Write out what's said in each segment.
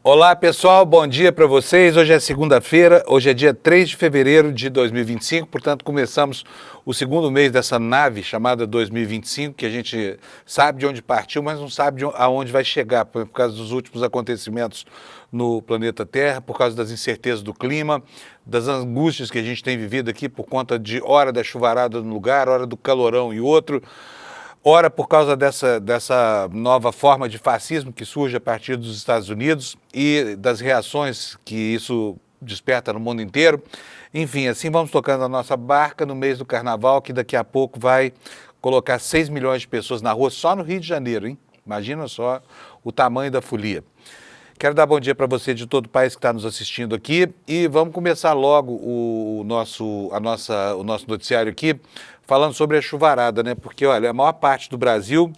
Olá pessoal, bom dia para vocês. Hoje é segunda-feira, hoje é dia 3 de fevereiro de 2025, portanto começamos o segundo mês dessa nave chamada 2025, que a gente sabe de onde partiu, mas não sabe aonde vai chegar, por causa dos últimos acontecimentos no planeta Terra, por causa das incertezas do clima, das angústias que a gente tem vivido aqui por conta de hora da chuvarada num lugar, hora do calorão em outro. Ora, por causa dessa nova forma de fascismo que surge a partir dos Estados Unidos e das reações que isso desperta no mundo inteiro. Enfim, assim vamos tocando a nossa barca no mês do Carnaval, que daqui a pouco vai colocar 6 milhões de pessoas na rua só no Rio de Janeiro, hein? Imagina só o tamanho da folia. Quero dar bom dia para você de todo o país que está nos assistindo aqui e vamos começar logo o nosso noticiário aqui falando sobre a chuvarada, né? Porque, olha, a maior parte do Brasil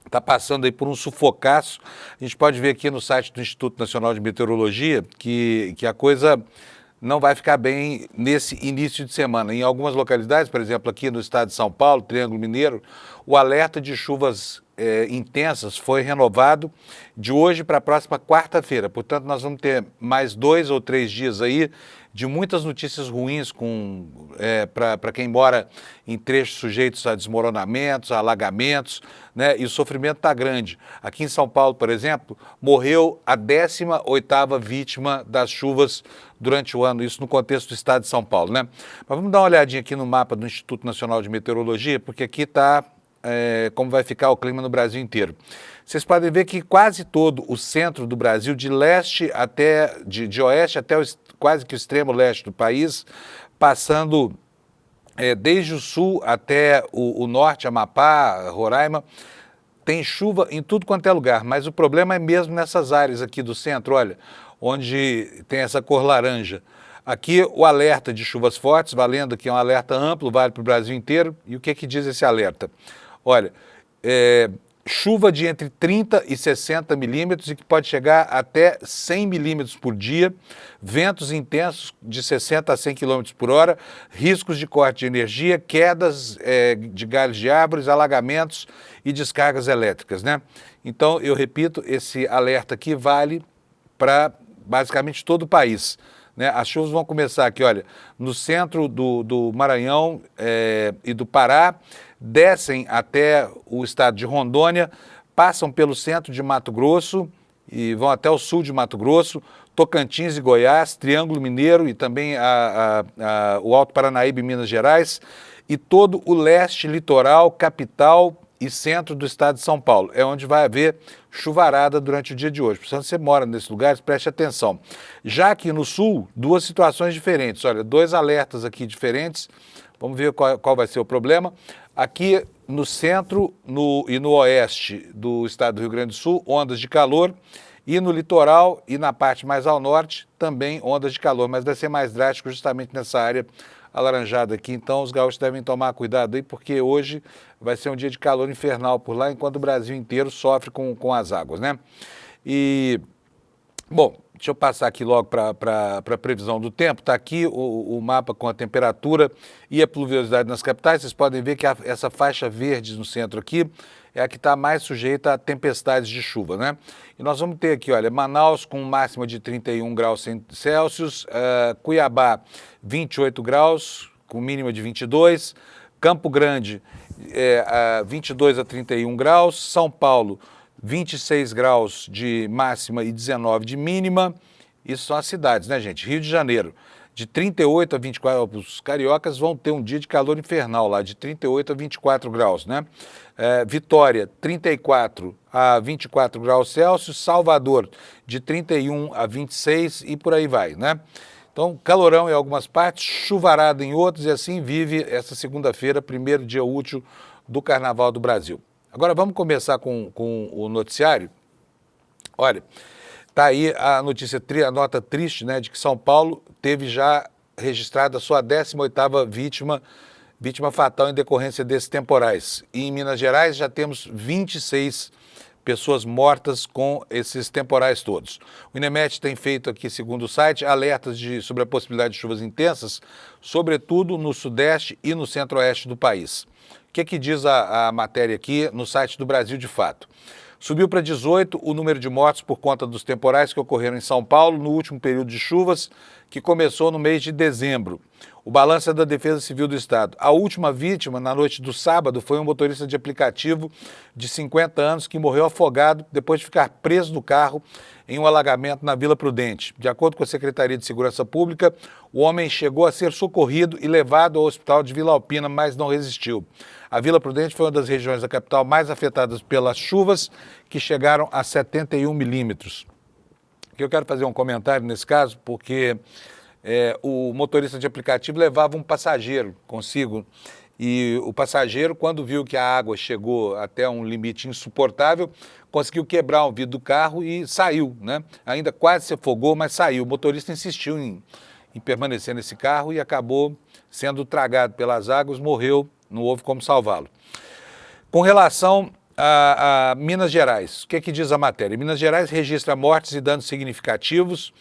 está passando aí por um sufocaço. A gente pode ver aqui no site do Instituto Nacional de Meteorologia que a coisa não vai ficar bem nesse início de semana. Em algumas localidades, por exemplo, aqui no estado de São Paulo, Triângulo Mineiro, o alerta de chuvas intensas foi renovado de hoje para a próxima quarta-feira. Portanto, nós vamos ter mais 2 ou 3 dias aí de muitas notícias ruins para quem mora em trechos sujeitos a desmoronamentos, a alagamentos, né? E o sofrimento está grande. Aqui em São Paulo, por exemplo, morreu a 18ª vítima das chuvas durante o ano, isso no contexto do estado de São Paulo, né? Mas vamos dar uma olhadinha aqui no mapa do Instituto Nacional de Meteorologia, porque aqui está como vai ficar o clima no Brasil inteiro. Vocês podem ver que quase todo o centro do Brasil, de leste até, de oeste até quase que o extremo leste do país, passando desde o sul até o norte, Amapá, Roraima, tem chuva em tudo quanto é lugar, mas o problema é mesmo nessas áreas aqui do centro, olha, onde tem essa cor laranja. Aqui o alerta de chuvas fortes, valendo que é um alerta amplo, vale para o Brasil inteiro. E o que diz esse alerta? Olha, chuva de entre 30 e 60 milímetros e que pode chegar até 100 milímetros por dia, ventos intensos de 60 a 100 quilômetros por hora, riscos de corte de energia, quedas de galhos de árvores, alagamentos e descargas elétricas, né? Então, eu repito, esse alerta aqui vale para basicamente todo o país, né? As chuvas vão começar aqui, olha, no centro do Maranhão e do Pará, descem até o estado de Rondônia, passam pelo centro de Mato Grosso e vão até o sul de Mato Grosso, Tocantins e Goiás, Triângulo Mineiro e também o Alto Paranaíba e Minas Gerais e todo o leste litoral, capital e centro do estado de São Paulo. É onde vai haver chuvarada durante o dia de hoje. Portanto, você mora nesses lugares, preste atenção. Já aqui no sul, duas situações diferentes. Olha, 2 alertas aqui diferentes. Vamos ver qual vai ser o problema. Aqui no centro e no oeste do estado do Rio Grande do Sul, ondas de calor. E no litoral e na parte mais ao norte, também ondas de calor. Mas vai ser mais drástico justamente nessa área alaranjada aqui. Então os gaúchos devem tomar cuidado aí, porque hoje vai ser um dia de calor infernal por lá, enquanto o Brasil inteiro sofre com as águas, né? E, bom, deixa eu passar aqui logo para a previsão do tempo. Está aqui o mapa com a temperatura e a pluviosidade nas capitais. Vocês podem ver que essa faixa verde no centro aqui é a que está mais sujeita a tempestades de chuva, né? E nós vamos ter aqui, olha, Manaus com máxima de 31 graus Celsius, Cuiabá 28 graus, com mínima de 22, Campo Grande 22 a 31 graus, São Paulo 26 graus de máxima e 19 de mínima. Isso são as cidades, né, gente? Rio de Janeiro, de 38 a 24, os cariocas vão ter um dia de calor infernal lá, de 38 a 24 graus, né? Vitória, 34 a 24 graus Celsius, Salvador, de 31 a 26 e por aí vai, né? Então, calorão em algumas partes, chuvarada em outras e assim vive essa segunda-feira, primeiro dia útil do Carnaval do Brasil. Agora vamos começar com o noticiário. Olha, tá aí a notícia, a nota triste, né, de que São Paulo teve já registrada a sua 18ª vítima fatal em decorrência desses temporais. E em Minas Gerais já temos 26 pessoas mortas com esses temporais todos. O INEMET tem feito aqui, segundo o site, alertas sobre a possibilidade de chuvas intensas, sobretudo no sudeste e no centro-oeste do país. O que diz a matéria aqui no site do Brasil de Fato? Subiu para 18 o número de mortos por conta dos temporais que ocorreram em São Paulo no último período de chuvas, que começou no mês de dezembro. O balanço é da Defesa Civil do Estado. A última vítima, na noite do sábado, foi um motorista de aplicativo de 50 anos que morreu afogado depois de ficar preso no carro em um alagamento na Vila Prudente. De acordo com a Secretaria de Segurança Pública, o homem chegou a ser socorrido e levado ao hospital de Vila Alpina, mas não resistiu. A Vila Prudente foi uma das regiões da capital mais afetadas pelas chuvas, que chegaram a 71 milímetros. Eu quero fazer um comentário nesse caso, porque o motorista de aplicativo levava um passageiro consigo. E o passageiro, quando viu que a água chegou até um limite insuportável, conseguiu quebrar o vidro do carro e saiu, né? Ainda quase se afogou, mas saiu. O motorista insistiu em permanecer nesse carro e acabou sendo tragado pelas águas, morreu, não houve como salvá-lo. Com relação a Minas Gerais, o que diz a matéria? Minas Gerais registra mortes e danos significativos.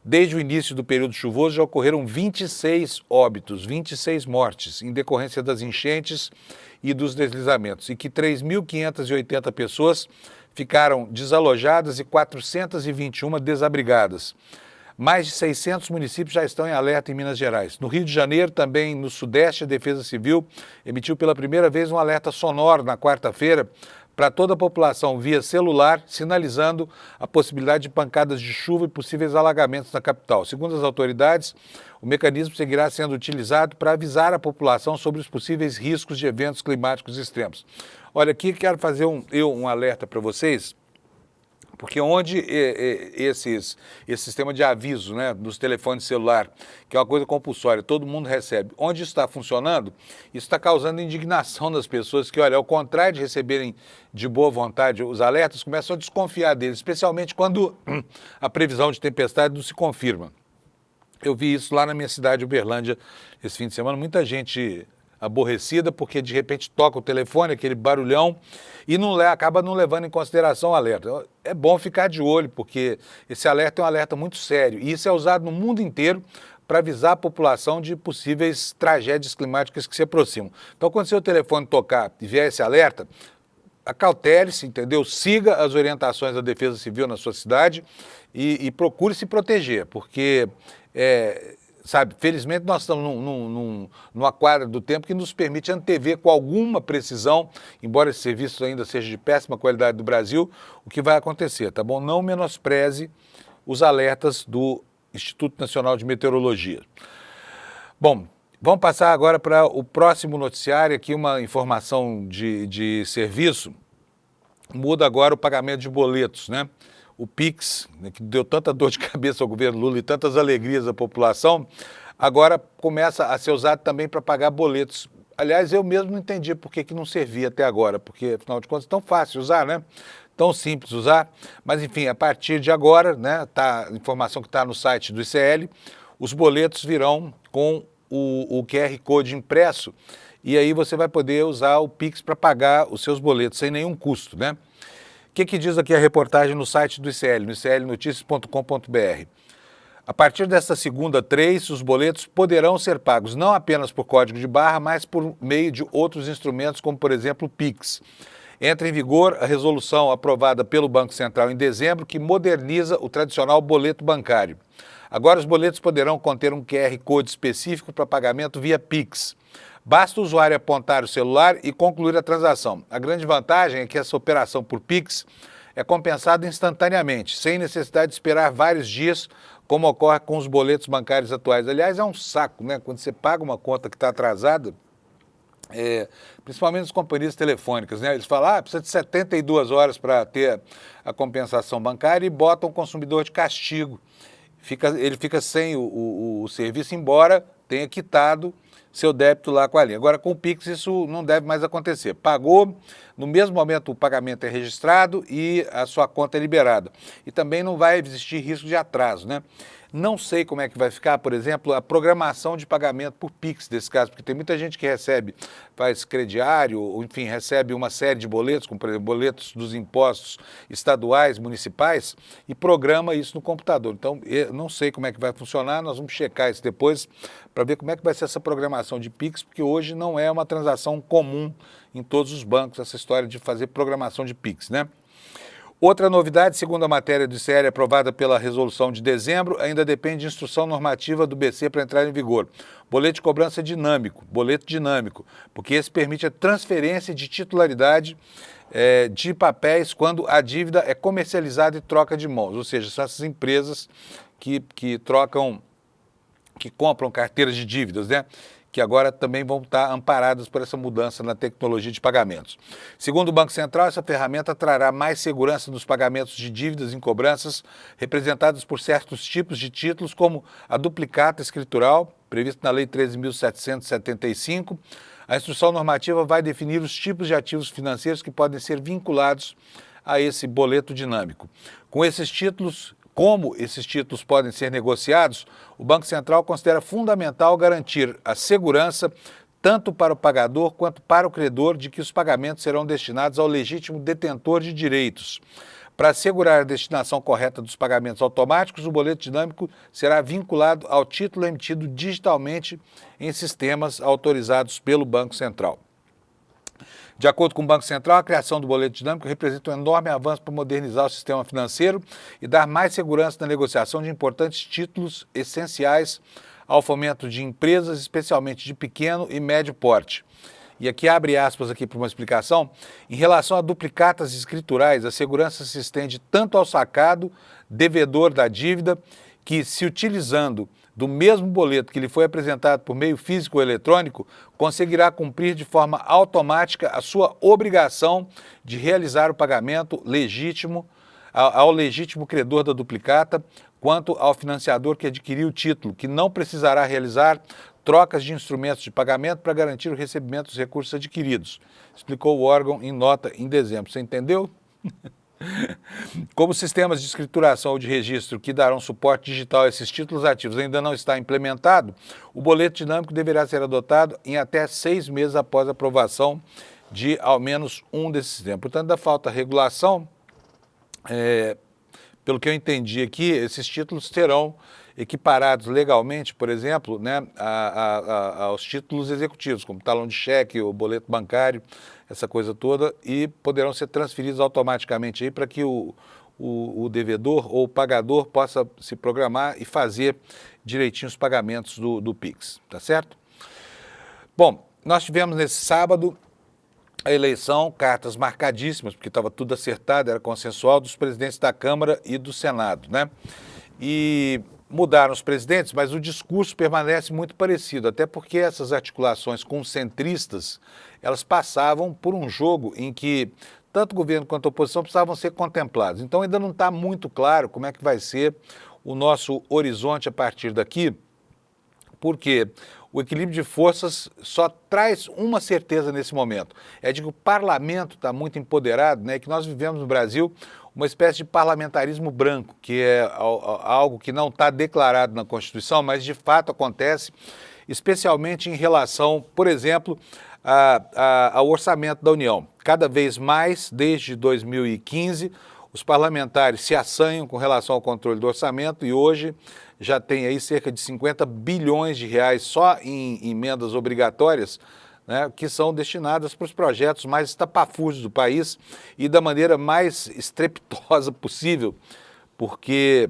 Desde o início do período chuvoso já ocorreram 26 óbitos, 26 mortes em decorrência das enchentes e dos deslizamentos, e que 3.580 pessoas ficaram desalojadas e 421 desabrigadas. Mais de 600 municípios já estão em alerta em Minas Gerais. No Rio de Janeiro, também no Sudeste, a Defesa Civil emitiu pela primeira vez um alerta sonoro na quarta-feira para toda a população via celular, sinalizando a possibilidade de pancadas de chuva e possíveis alagamentos na capital. Segundo as autoridades, o mecanismo seguirá sendo utilizado para avisar a população sobre os possíveis riscos de eventos climáticos extremos. Olha, aqui quero fazer um alerta para vocês, porque onde esse sistema de aviso, né, dos telefones celular, que é uma coisa compulsória, todo mundo recebe, onde isso está funcionando, isso está causando indignação das pessoas que, olha, ao contrário de receberem de boa vontade os alertas, começam a desconfiar deles, especialmente quando a previsão de tempestade não se confirma. Eu vi isso lá na minha cidade, Uberlândia, esse fim de semana, muita gente aborrecida porque de repente toca o telefone, aquele barulhão, e acaba não levando em consideração o alerta. É bom ficar de olho, porque esse alerta é um alerta muito sério, e isso é usado no mundo inteiro para avisar a população de possíveis tragédias climáticas que se aproximam. Então, quando seu telefone tocar e vier esse alerta, acautele-se, entendeu? Siga as orientações da Defesa Civil na sua cidade e procure se proteger, porque sabe, felizmente nós estamos numa quadra do tempo que nos permite antever com alguma precisão, embora esse serviço ainda seja de péssima qualidade do Brasil, o que vai acontecer, tá bom? Não menospreze os alertas do Instituto Nacional de Meteorologia. Bom, vamos passar agora para o próximo noticiário, aqui uma informação de serviço. Muda agora o pagamento de boletos, né? O Pix, né, que deu tanta dor de cabeça ao governo Lula e tantas alegrias à população, agora começa a ser usado também para pagar boletos. Aliás, eu mesmo não entendi por que não servia até agora, porque, afinal de contas, é tão fácil usar, né? Tão simples usar. Mas, enfim, a partir de agora, né, a informação que está no site do ICL, os boletos virão com o QR Code impresso, e aí você vai poder usar o Pix para pagar os seus boletos sem nenhum custo, né? O que diz aqui a reportagem no site do ICL, no iclnoticias.com.br? A partir desta segunda 3, os boletos poderão ser pagos não apenas por código de barra, mas por meio de outros instrumentos, como, por exemplo, o Pix. Entra em vigor a resolução aprovada pelo Banco Central em dezembro, que moderniza o tradicional boleto bancário. Agora os boletos poderão conter um QR Code específico para pagamento via Pix. Basta o usuário apontar o celular e concluir a transação. A grande vantagem é que essa operação por Pix é compensada instantaneamente, sem necessidade de esperar vários dias, como ocorre com os boletos bancários atuais. Aliás, é um saco, né? Quando você paga uma conta que está atrasada, principalmente as companhias telefônicas, né? Eles falam, precisa de 72 horas para ter a compensação bancária e botam o consumidor de castigo. Ele fica sem o serviço, embora tenha quitado seu débito lá com a linha. Agora, com o Pix, isso não deve mais acontecer. Pagou, no mesmo momento o pagamento é registrado e a sua conta é liberada. E também não vai existir risco de atraso, né? Não sei como é que vai ficar, por exemplo, a programação de pagamento por Pix desse caso, porque tem muita gente que faz crediário, ou enfim, recebe uma série de boletos, como por exemplo, boletos dos impostos estaduais, municipais, e programa isso no computador. Então, eu não sei como é que vai funcionar, nós vamos checar isso depois para ver como é que vai ser essa programação de Pix, porque hoje não é uma transação comum em todos os bancos, essa história de fazer programação de Pix, né? Outra novidade, segundo a matéria do ICL aprovada pela resolução de dezembro, ainda depende de instrução normativa do BC para entrar em vigor. Boleto de cobrança dinâmico, boleto dinâmico, porque esse permite a transferência de titularidade de papéis quando a dívida é comercializada e troca de mãos, ou seja, são essas empresas que compram carteiras de dívidas, né? Que agora também vão estar amparadas por essa mudança na tecnologia de pagamentos. Segundo o Banco Central, essa ferramenta trará mais segurança nos pagamentos de dívidas em cobranças representadas por certos tipos de títulos, como a duplicata escritural, prevista na Lei 13.775. A instrução normativa vai definir os tipos de ativos financeiros que podem ser vinculados a esse boleto dinâmico. Como esses títulos podem ser negociados, o Banco Central considera fundamental garantir a segurança tanto para o pagador quanto para o credor de que os pagamentos serão destinados ao legítimo detentor de direitos. Para assegurar a destinação correta dos pagamentos automáticos, o boleto dinâmico será vinculado ao título emitido digitalmente em sistemas autorizados pelo Banco Central. De acordo com o Banco Central, a criação do boleto dinâmico representa um enorme avanço para modernizar o sistema financeiro e dar mais segurança na negociação de importantes títulos essenciais ao fomento de empresas, especialmente de pequeno e médio porte. E aqui abre aspas aqui para uma explicação. Em relação a duplicatas escriturais, a segurança se estende tanto ao sacado, devedor da dívida, que, se utilizando do mesmo boleto que lhe foi apresentado por meio físico ou eletrônico, conseguirá cumprir de forma automática a sua obrigação de realizar o pagamento legítimo ao legítimo credor da duplicata, quanto ao financiador que adquiriu o título, que não precisará realizar trocas de instrumentos de pagamento para garantir o recebimento dos recursos adquiridos, explicou o órgão em nota em dezembro. Você entendeu? Como sistemas de escrituração ou de registro que darão suporte digital a esses títulos ativos ainda não está implementado, o boleto dinâmico deverá ser adotado em até 6 meses após a aprovação de ao menos um desses sistemas. Portanto, ainda falta regulação. Pelo que eu entendi aqui, esses títulos serão equiparados legalmente, por exemplo, né, aos títulos executivos, como talão de cheque, o boleto bancário, essa coisa toda, e poderão ser transferidos automaticamente aí para que o devedor ou o pagador possa se programar e fazer direitinho os pagamentos do Pix, tá certo? Bom, nós tivemos nesse sábado a eleição, cartas marcadíssimas, porque estava tudo acertado, era consensual, dos presidentes da Câmara e do Senado, né? E mudaram os presidentes, mas o discurso permanece muito parecido, até porque essas articulações com centristas, elas passavam por um jogo em que tanto o governo quanto a oposição precisavam ser contemplados. Então ainda não está muito claro como é que vai ser o nosso horizonte a partir daqui, porque o equilíbrio de forças só traz uma certeza nesse momento, é de que o parlamento está muito empoderado, né, que nós vivemos no Brasil uma espécie de parlamentarismo branco, que é algo que não está declarado na Constituição, mas de fato acontece, especialmente em relação, por exemplo, ao orçamento da União. Cada vez mais, desde 2015, os parlamentares se assanham com relação ao controle do orçamento e hoje já tem aí cerca de 50 bilhões de reais só em emendas obrigatórias, né, que são destinadas para os projetos mais estapafúrdios do país e da maneira mais estrepitosa possível, porque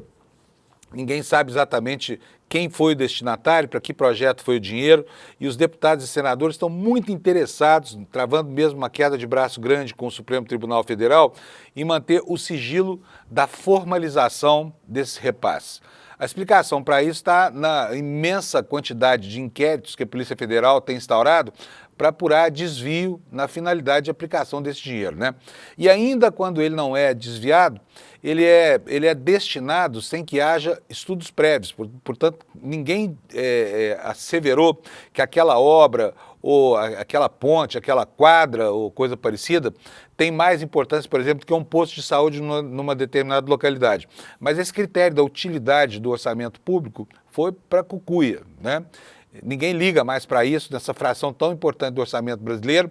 ninguém sabe exatamente quem foi o destinatário, para que projeto foi o dinheiro, e os deputados e senadores estão muito interessados, travando mesmo uma queda de braço grande com o Supremo Tribunal Federal, em manter o sigilo da formalização desses repasses. A explicação para isso está na imensa quantidade de inquéritos que a Polícia Federal tem instaurado para apurar desvio na finalidade de aplicação desse dinheiro, né? E ainda quando ele não é desviado, ele é destinado sem que haja estudos prévios. Portanto, ninguém asseverou que aquela obra ou aquela ponte, aquela quadra ou coisa parecida tem mais importância, por exemplo, do que um posto de saúde numa determinada localidade. Mas esse critério da utilidade do orçamento público foi para cucuia, né? Ninguém liga mais para isso, nessa fração tão importante do orçamento brasileiro,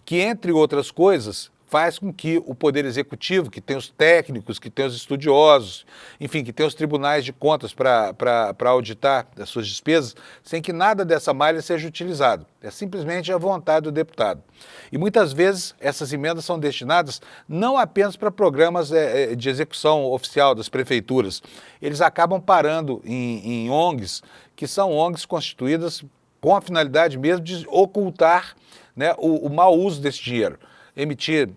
que, entre outras coisas, faz com que o Poder Executivo, que tem os técnicos, que tem os estudiosos, enfim, que tem os tribunais de contas para auditar as suas despesas, sem que nada dessa malha seja utilizado. É simplesmente a vontade do deputado. E muitas vezes essas emendas são destinadas não apenas para programas de execução oficial das prefeituras. Eles acabam parando em ONGs, que são ONGs constituídas com a finalidade mesmo de ocultar, né, o mau uso desse dinheiro. Emitir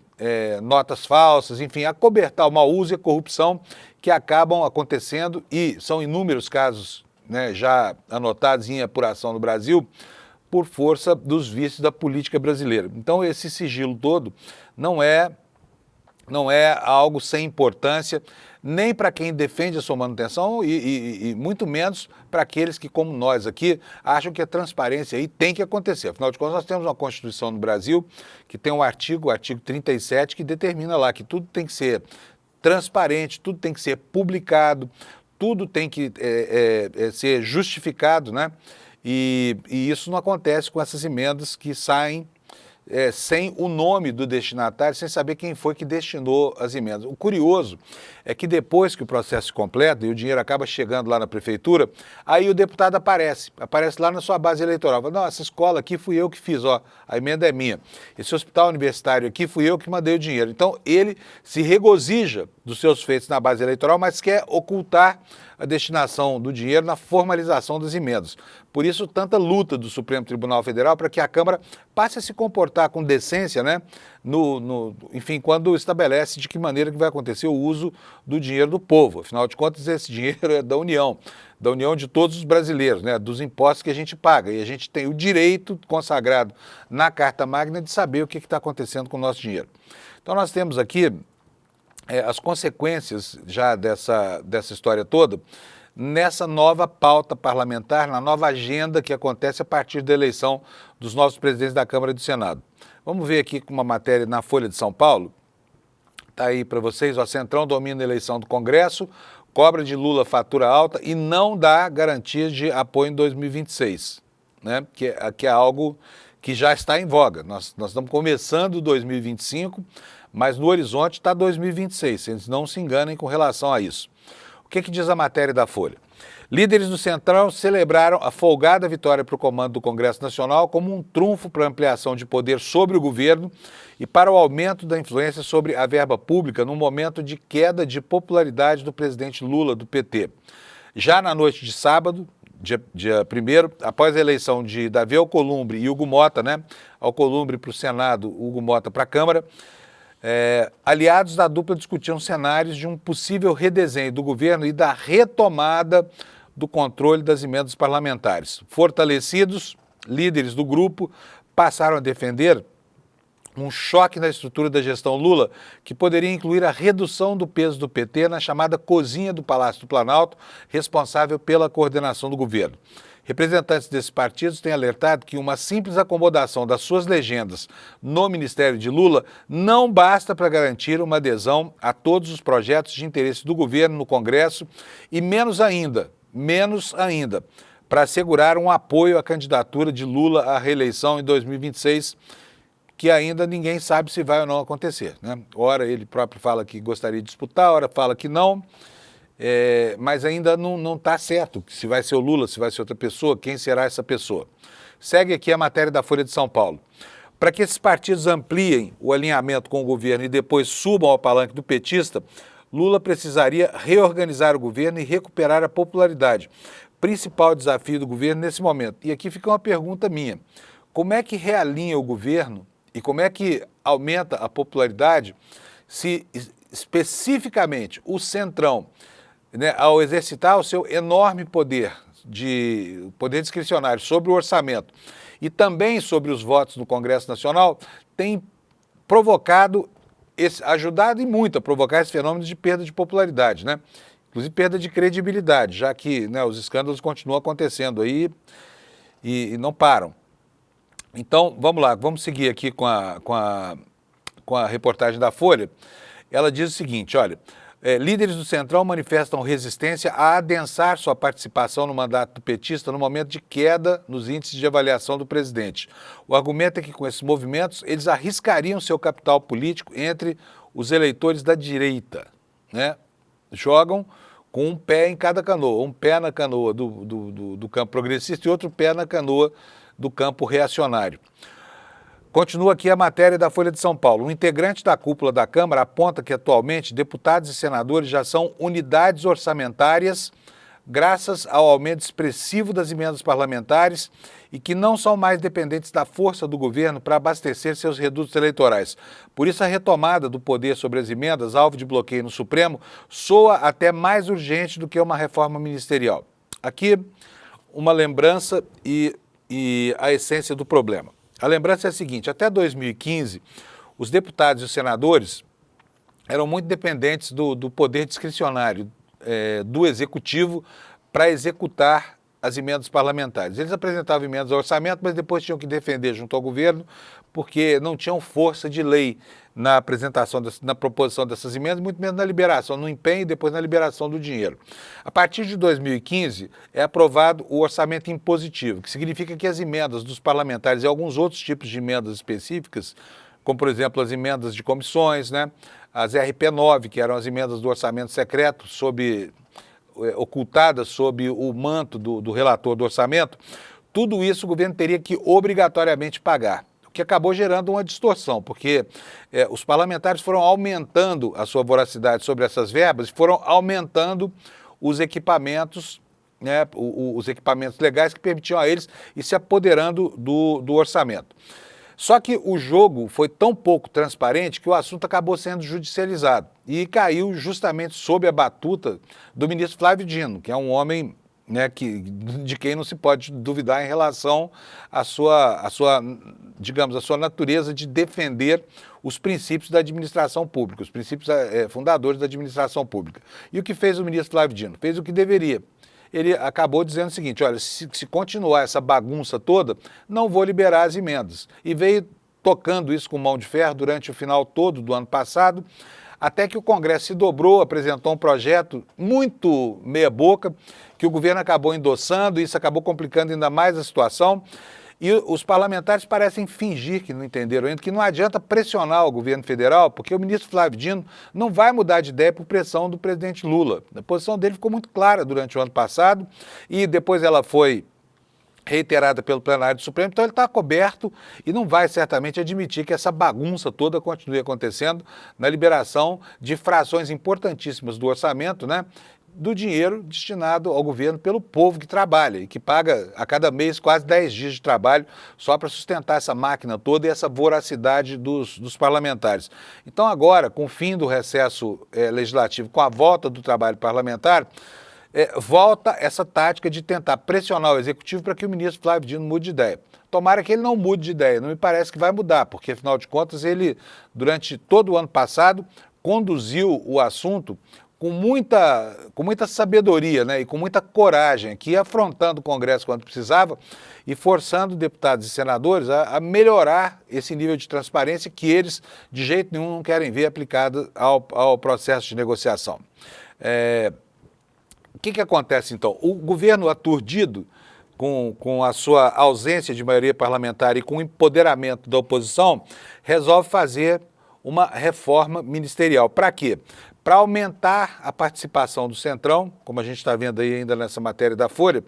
notas falsas, enfim, acobertar o mau uso e a corrupção que acabam acontecendo, e são inúmeros casos, né, já anotados em apuração no Brasil, por força dos vícios da política brasileira. Então esse sigilo todo não é algo sem importância, nem para quem defende a sua manutenção e muito menos para aqueles que, como nós aqui, acham que a transparência aí tem que acontecer. Afinal de contas, nós temos uma Constituição no Brasil que tem um artigo, o artigo 37, que determina lá que tudo tem que ser transparente, tudo tem que ser publicado, tudo tem que ser justificado, né? E isso não acontece com essas emendas que saem sem o nome do destinatário, sem saber quem foi que destinou as emendas. O curioso é que depois que o processo se completa e o dinheiro acaba chegando lá na prefeitura, aí o deputado aparece lá na sua base eleitoral. Fala, não, essa escola aqui fui eu que fiz, ó, a emenda é minha. Esse hospital universitário aqui fui eu que mandei o dinheiro. Então ele se regozija dos seus feitos na base eleitoral, mas quer ocultar a destinação do dinheiro na formalização das emendas. Por isso, tanta luta do Supremo Tribunal Federal para que a Câmara passe a se comportar com decência, né? Enfim, quando estabelece de que maneira que vai acontecer o uso do dinheiro do povo. Afinal de contas, esse dinheiro é da União de todos os brasileiros, né? Dos impostos que a gente paga. E a gente tem o direito consagrado na Carta Magna de saber o que está acontecendo com o nosso dinheiro. Então, nós temos aqui as consequências já dessa história toda nessa nova pauta parlamentar, na nova agenda que acontece a partir da eleição dos novos presidentes da Câmara e do Senado. Vamos ver aqui com uma matéria na Folha de São Paulo. Está aí para vocês, ó, Centrão domina a eleição do Congresso, cobra de Lula fatura alta e não dá garantias de apoio em 2026, né? Que é algo que já está em voga. Nós estamos começando 2025, mas no horizonte está 2026, eles não se enganem com relação a isso. O que diz a matéria da Folha? Líderes do Centrão celebraram a folgada vitória para o comando do Congresso Nacional como um trunfo para a ampliação de poder sobre o governo e para o aumento da influência sobre a verba pública num momento de queda de popularidade do presidente Lula, do PT. Já na noite de sábado, dia 1º, após a eleição de Davi Alcolumbre e Hugo Mota, né? Alcolumbre para o Senado, Hugo Mota para a Câmara, aliados da dupla discutiam cenários de um possível redesenho do governo e da retomada do controle das emendas parlamentares. Fortalecidos, líderes do grupo passaram a defender um choque na estrutura da gestão Lula, que poderia incluir a redução do peso do PT na chamada cozinha do Palácio do Planalto, responsável pela coordenação do governo. Representantes desses partidos têm alertado que uma simples acomodação das suas legendas no Ministério de Lula não basta para garantir uma adesão a todos os projetos de interesse do governo no Congresso e menos ainda, para assegurar um apoio à candidatura de Lula à reeleição em 2026, que ainda ninguém sabe se vai ou não acontecer, né? Ora ele próprio fala que gostaria de disputar, ora fala que não. Mas ainda não está certo se vai ser o Lula, se vai ser outra pessoa, quem será essa pessoa. Segue aqui a matéria da Folha de São Paulo. Para que esses partidos ampliem o alinhamento com o governo e depois subam ao palanque do petista, Lula precisaria reorganizar o governo e recuperar a popularidade. Principal desafio do governo nesse momento. E aqui fica uma pergunta minha. Como é que realinha o governo e como é que aumenta a popularidade se especificamente o Centrão, né, ao exercitar o seu enorme poder discricionário sobre o orçamento e também sobre os votos no Congresso Nacional, tem provocado, ajudado e muito a provocar esse fenômeno de perda de popularidade, né? Inclusive perda de credibilidade, já que, né, os escândalos continuam acontecendo aí e não param. Então, vamos lá, vamos seguir aqui com a reportagem da Folha. Ela diz o seguinte, olha, Líderes do Centrão manifestam resistência a adensar sua participação no mandato do petista no momento de queda nos índices de avaliação do presidente. O argumento é que com esses movimentos eles arriscariam seu capital político entre os eleitores da direita, né? Jogam com um pé em cada canoa, um pé na canoa do campo progressista e outro pé na canoa do campo reacionário. Continua aqui a matéria da Folha de São Paulo. Um integrante da cúpula da Câmara aponta que atualmente deputados e senadores já são unidades orçamentárias graças ao aumento expressivo das emendas parlamentares e que não são mais dependentes da força do governo para abastecer seus redutos eleitorais. Por isso, a retomada do poder sobre as emendas, alvo de bloqueio no Supremo, soa até mais urgente do que uma reforma ministerial. Aqui, uma lembrança e a essência do problema. A lembrança é a seguinte: até 2015, os deputados e os senadores eram muito dependentes do poder discricionário do Executivo para executar as emendas parlamentares. Eles apresentavam emendas ao orçamento, mas depois tinham que defender junto ao governo, porque não tinham força de lei na apresentação, na proposição dessas emendas, muito menos na liberação, no empenho e depois na liberação do dinheiro. A partir de 2015, é aprovado o orçamento impositivo, que significa que as emendas dos parlamentares e alguns outros tipos de emendas específicas, como, por exemplo, as emendas de comissões, né, as RP9, que eram as emendas do orçamento secreto, ocultadas sob o manto do relator do orçamento, tudo isso o governo teria que obrigatoriamente pagar, o que acabou gerando uma distorção, porque os parlamentares foram aumentando a sua voracidade sobre essas verbas, foram aumentando os equipamentos, né, os equipamentos legais que permitiam a eles ir se apoderando do orçamento. Só que o jogo foi tão pouco transparente que o assunto acabou sendo judicializado e caiu justamente sob a batuta do ministro Flávio Dino, que é um homem, né, de quem não se pode duvidar em relação à sua natureza de defender os princípios da administração pública, os princípios fundadores da administração pública. E o que fez o ministro Flávio Dino? Fez o que deveria. Ele acabou dizendo o seguinte: olha, se continuar essa bagunça toda, não vou liberar as emendas. E veio tocando isso com mão de ferro durante o final todo do ano passado, até que o Congresso se dobrou, apresentou um projeto muito meia-boca, que o governo acabou endossando, e isso acabou complicando ainda mais a situação. E os parlamentares parecem fingir que não entenderam ainda, que não adianta pressionar o governo federal, porque o ministro Flávio Dino não vai mudar de ideia por pressão do presidente Lula. A posição dele ficou muito clara durante o ano passado e depois ela foi reiterada pelo plenário do Supremo, então ele está coberto e não vai certamente admitir que essa bagunça toda continue acontecendo na liberação de frações importantíssimas do orçamento, né? Do dinheiro destinado ao governo pelo povo que trabalha e que paga a cada mês quase 10 dias de trabalho só para sustentar essa máquina toda e essa voracidade dos parlamentares. Então agora, com o fim do recesso legislativo, com a volta do trabalho parlamentar, volta essa tática de tentar pressionar o Executivo para que o ministro Flávio Dino mude de ideia. Tomara que ele não mude de ideia, não me parece que vai mudar, porque afinal de contas ele, durante todo o ano passado, conduziu o assunto com muita sabedoria, né, e com muita coragem, aqui afrontando o Congresso quando precisava e forçando deputados e senadores a melhorar esse nível de transparência que eles, de jeito nenhum, não querem ver aplicado ao processo de negociação. O que acontece, então? O governo aturdido, com a sua ausência de maioria parlamentar e com o empoderamento da oposição, resolve fazer uma reforma ministerial. Para quê? Para aumentar a participação do Centrão, como a gente está vendo aí ainda nessa matéria da Folha,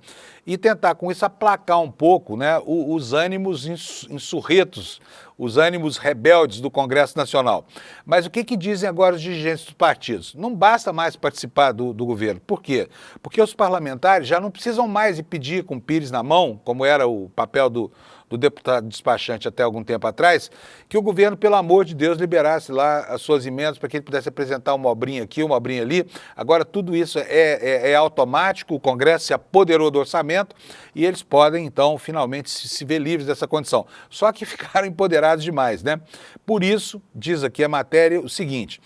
e tentar com isso aplacar um pouco, né, os ânimos insurretos, os ânimos rebeldes do Congresso Nacional. Mas o que dizem agora os dirigentes dos partidos? Não basta mais participar do governo. Por quê? Porque os parlamentares já não precisam mais ir pedir com o pires na mão, como era o papel do deputado despachante até algum tempo atrás, que o governo, pelo amor de Deus, liberasse lá as suas emendas para que ele pudesse apresentar uma obrinha aqui, uma obrinha ali. Agora tudo isso é automático, o Congresso se apoderou do orçamento e eles podem, então, finalmente se ver livres dessa condição. Só que ficaram empoderados demais, né? Por isso, diz aqui a matéria o seguinte: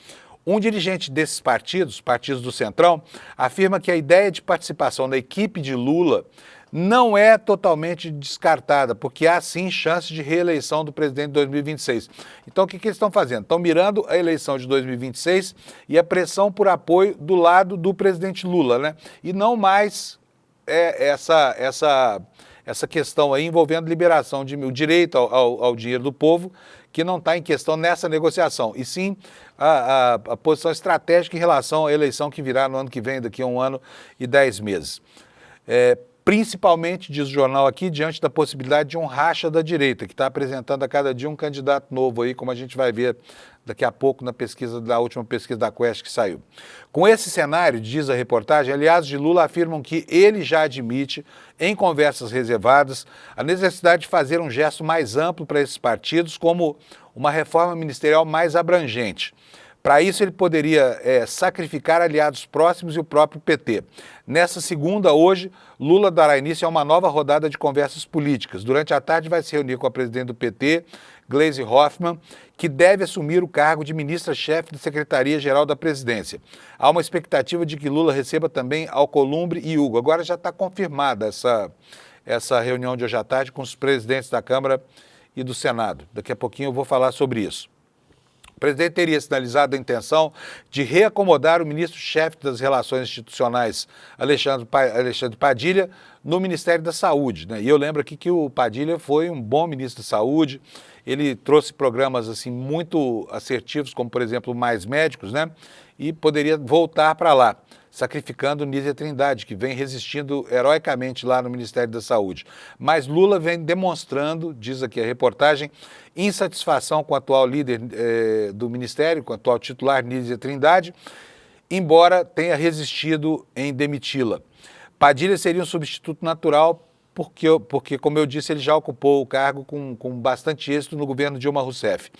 Um dirigente desses partidos, partidos do Centrão, afirma que a ideia de participação da equipe de Lula não é totalmente descartada, porque há sim chance de reeleição do presidente em 2026. Então o que eles estão fazendo? Estão mirando a eleição de 2026 e a pressão por apoio do lado do presidente Lula, né? E não mais essa questão aí envolvendo liberação de o direito ao dinheiro do povo, que não está em questão nessa negociação, e sim a posição estratégica em relação à eleição que virá no ano que vem, daqui a 1 ano e 10 meses. Principalmente, diz o jornal aqui, diante da possibilidade de um racha da direita, que está apresentando a cada dia um candidato novo aí, como a gente vai ver daqui a pouco na pesquisa, da última pesquisa da Quest que saiu. Com esse cenário, diz a reportagem, aliados de Lula afirmam que ele já admite, em conversas reservadas, a necessidade de fazer um gesto mais amplo para esses partidos, como uma reforma ministerial mais abrangente. Para isso, ele poderia sacrificar aliados próximos e o próprio PT. Nessa segunda, hoje, Lula dará início a uma nova rodada de conversas políticas. Durante a tarde, vai se reunir com a presidente do PT, Gleisi Hoffmann, que deve assumir o cargo de ministra-chefe da Secretaria-Geral da Presidência. Há uma expectativa de que Lula receba também Alcolumbre e Hugo. Agora já está confirmada essa reunião de hoje à tarde com os presidentes da Câmara e do Senado. Daqui a pouquinho eu vou falar sobre isso. O presidente teria sinalizado a intenção de reacomodar o ministro-chefe das Relações Institucionais, Alexandre Padilha, no Ministério da Saúde, né? E eu lembro aqui que o Padilha foi um bom ministro da Saúde, ele trouxe programas assim muito assertivos, como por exemplo Mais Médicos, né? E poderia voltar para lá, sacrificando Nízia Trindade, que vem resistindo heroicamente lá no Ministério da Saúde. Mas Lula vem demonstrando, diz aqui a reportagem, insatisfação com o atual líder do Ministério, com o atual titular Nízia Trindade, embora tenha resistido em demiti-la. Padilha seria um substituto natural porque, como eu disse, ele já ocupou o cargo com bastante êxito no governo Dilma Rousseff.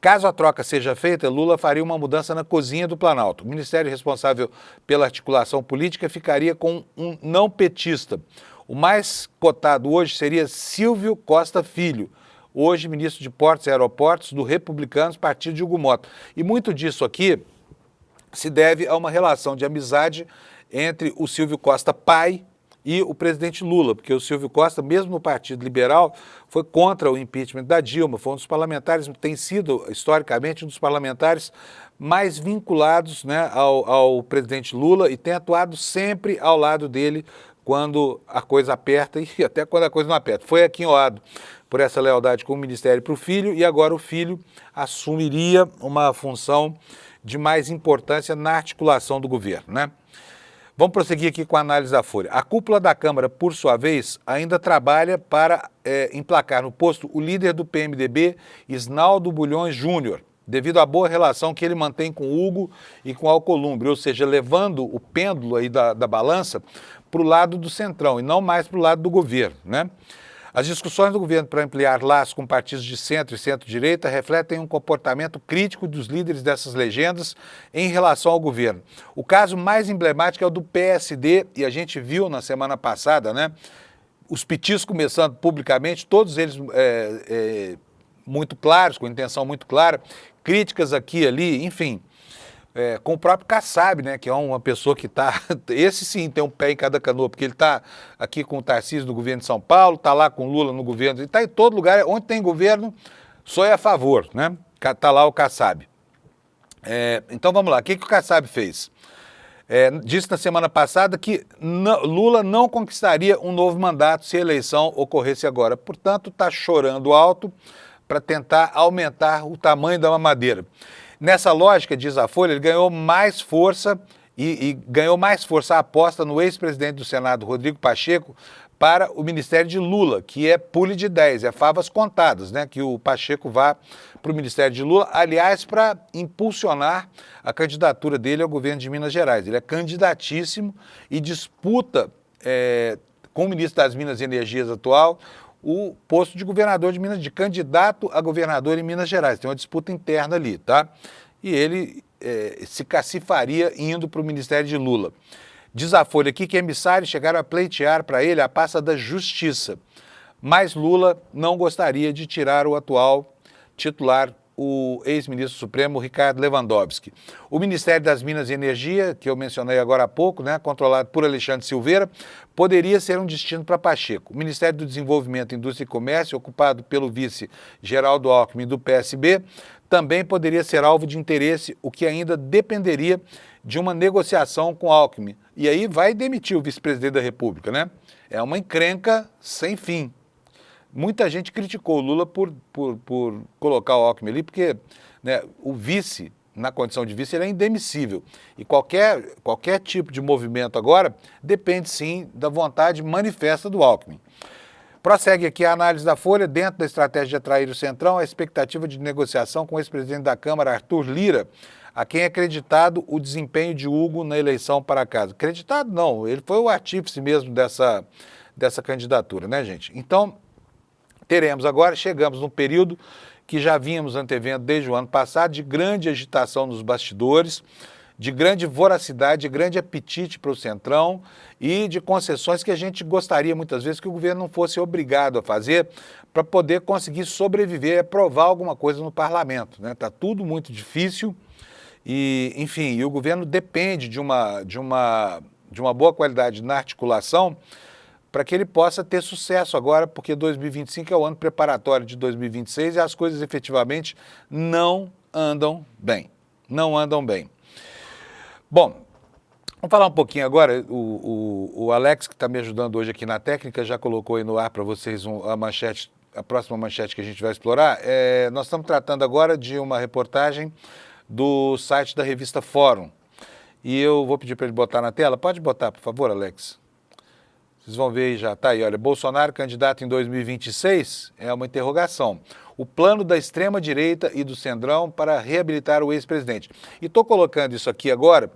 Caso a troca seja feita, Lula faria uma mudança na cozinha do Planalto. O ministério responsável pela articulação política ficaria com um não petista. O mais cotado hoje seria Silvio Costa Filho, hoje ministro de Portos e Aeroportos do Republicanos, partido de Hugo Mota. E muito disso aqui se deve a uma relação de amizade entre o Silvio Costa pai e o presidente Lula, porque o Silvio Costa, mesmo no Partido Liberal, foi contra o impeachment da Dilma, foi um dos parlamentares, tem sido historicamente um dos parlamentares mais vinculados, né, ao presidente Lula e tem atuado sempre ao lado dele quando a coisa aperta e até quando a coisa não aperta. Foi aquinhoado por essa lealdade com o Ministério para o filho e agora o filho assumiria uma função de mais importância na articulação do governo, né? Vamos prosseguir aqui com a análise da Folha. A cúpula da Câmara, por sua vez, ainda trabalha para emplacar no posto o líder do PMDB, Isnaldo Bulhões Júnior, devido à boa relação que ele mantém com Hugo e com Alcolumbre, ou seja, levando o pêndulo aí da balança para o lado do Centrão e não mais para o lado do governo, né? As discussões do governo para ampliar laços com partidos de centro e centro-direita refletem um comportamento crítico dos líderes dessas legendas em relação ao governo. O caso mais emblemático é o do PSD, e a gente viu na semana passada, né? Os petis começando publicamente, todos eles muito claros, com intenção muito clara, críticas aqui e ali, enfim. Com o próprio Kassab, né, que é uma pessoa que está... Esse sim tem um pé em cada canoa, porque ele está aqui com o Tarcísio do governo de São Paulo, está lá com o Lula no governo, ele está em todo lugar, onde tem governo, só é a favor, né? Está lá o Kassab. Então vamos lá, o que o Kassab fez? Disse na semana passada que Lula não conquistaria um novo mandato se a eleição ocorresse agora. Portanto, está chorando alto para tentar aumentar o tamanho da mamadeira. Nessa lógica, diz a Folha, ele ganhou mais força e ganhou mais força a aposta no ex-presidente do Senado, Rodrigo Pacheco, para o Ministério de Lula, que é pule de 10, é favas contadas, né? Que o Pacheco vá para o Ministério de Lula, aliás, para impulsionar a candidatura dele ao governo de Minas Gerais. Ele é candidatíssimo e disputa com o ministro das Minas e Energias atual o posto de governador de Minas, de candidato a governador em Minas Gerais. Tem uma disputa interna ali, tá? E ele se cacifaria indo para o Ministério de Lula. Diz a Folha aqui que emissários chegaram a pleitear para ele a pasta da Justiça, mas Lula não gostaria de tirar o atual titular o ex-ministro supremo Ricardo Lewandowski. O Ministério das Minas e Energia, que eu mencionei agora há pouco, né, controlado por Alexandre Silveira, poderia ser um destino para Pacheco. O Ministério do Desenvolvimento, Indústria e Comércio, ocupado pelo vice Geraldo Alckmin do PSB, também poderia ser alvo de interesse, o que ainda dependeria de uma negociação com Alckmin. E aí vai demitir o vice-presidente da República, né? É uma encrenca sem fim. Muita gente criticou o Lula por colocar o Alckmin ali, porque, né, o vice, na condição de vice, ele é indemissível. E qualquer tipo de movimento agora depende, sim, da vontade manifesta do Alckmin. Prossegue aqui a análise da Folha. Dentro da estratégia de atrair o Centrão, a expectativa de negociação com o ex-presidente da Câmara, Arthur Lira, a quem é acreditado o desempenho de Hugo na eleição para a casa. Acreditado não, ele foi o artífice mesmo dessa candidatura, né, gente? Então, teremos agora, chegamos num período que já vínhamos antevendo desde o ano passado, de grande agitação nos bastidores, de grande voracidade, de grande apetite para o Centrão e de concessões que a gente gostaria muitas vezes que o governo não fosse obrigado a fazer para poder conseguir sobreviver e aprovar alguma coisa no parlamento, né? Tá tudo muito difícil e, enfim, e o governo depende de uma boa qualidade na articulação para que ele possa ter sucesso agora, porque 2025 é o ano preparatório de 2026 e as coisas efetivamente não andam bem. Não andam bem. Bom, vamos falar um pouquinho agora. O Alex, que está me ajudando hoje aqui na técnica, já colocou aí no ar para vocês a próxima manchete que a gente vai explorar. Nós estamos tratando agora de uma reportagem do site da revista Fórum. E eu vou pedir para ele botar na tela. Pode botar, por favor, Alex? Vocês vão ver aí já, tá aí, olha, Bolsonaro candidato em 2026 é uma interrogação. O plano da extrema-direita e do Centrão para reabilitar o ex-presidente. E estou colocando isso aqui agora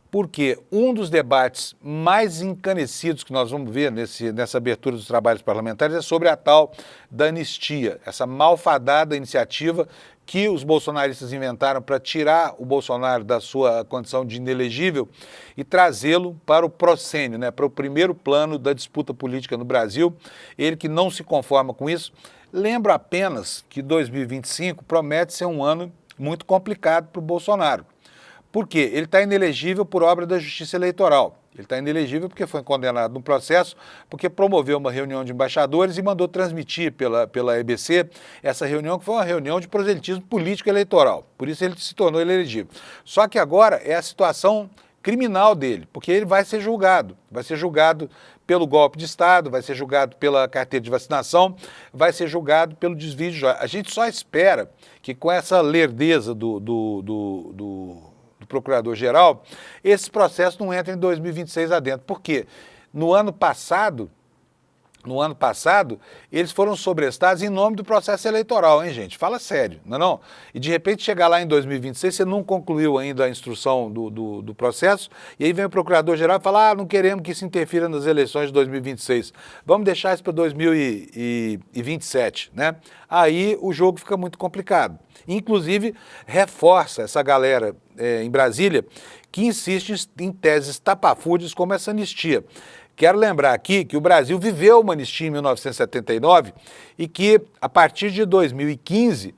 porque um dos debates mais encanecidos que nós vamos ver nessa abertura dos trabalhos parlamentares é sobre a tal da anistia, essa malfadada iniciativa que os bolsonaristas inventaram para tirar o Bolsonaro da sua condição de inelegível e trazê-lo para o proscênio, né, para o primeiro plano da disputa política no Brasil. Ele que não se conforma com isso. Lembro apenas que 2025 promete ser um ano muito complicado para o Bolsonaro. Por quê? Ele está inelegível por obra da Justiça Eleitoral. Ele está inelegível porque foi condenado no processo, porque promoveu uma reunião de embaixadores e mandou transmitir pela EBC essa reunião, que foi uma reunião de proselitismo político eleitoral. Por isso ele se tornou inelegível. Só que agora é a situação criminal dele, porque ele vai ser julgado. Vai ser julgado pelo golpe de Estado, vai ser julgado pela carteira de vacinação, vai ser julgado pelo desvio de joias. A gente só espera que com essa lerdeza do procurador-geral, esse processo não entra em 2026 adentro. Por quê? No ano passado, eles foram sobrestados em nome do processo eleitoral, hein, gente? Fala sério, não é não? E de repente chegar lá em 2026, você não concluiu ainda a instrução do processo, e aí vem o procurador-geral e fala, não queremos que isso interfira nas eleições de 2026. Vamos deixar isso para 2027, né? Aí o jogo fica muito complicado. Inclusive, reforça essa galera em Brasília que insiste em teses tapafúrdias como essa anistia. Quero lembrar aqui que o Brasil viveu uma anistia em 1979 e que, a partir de 2015,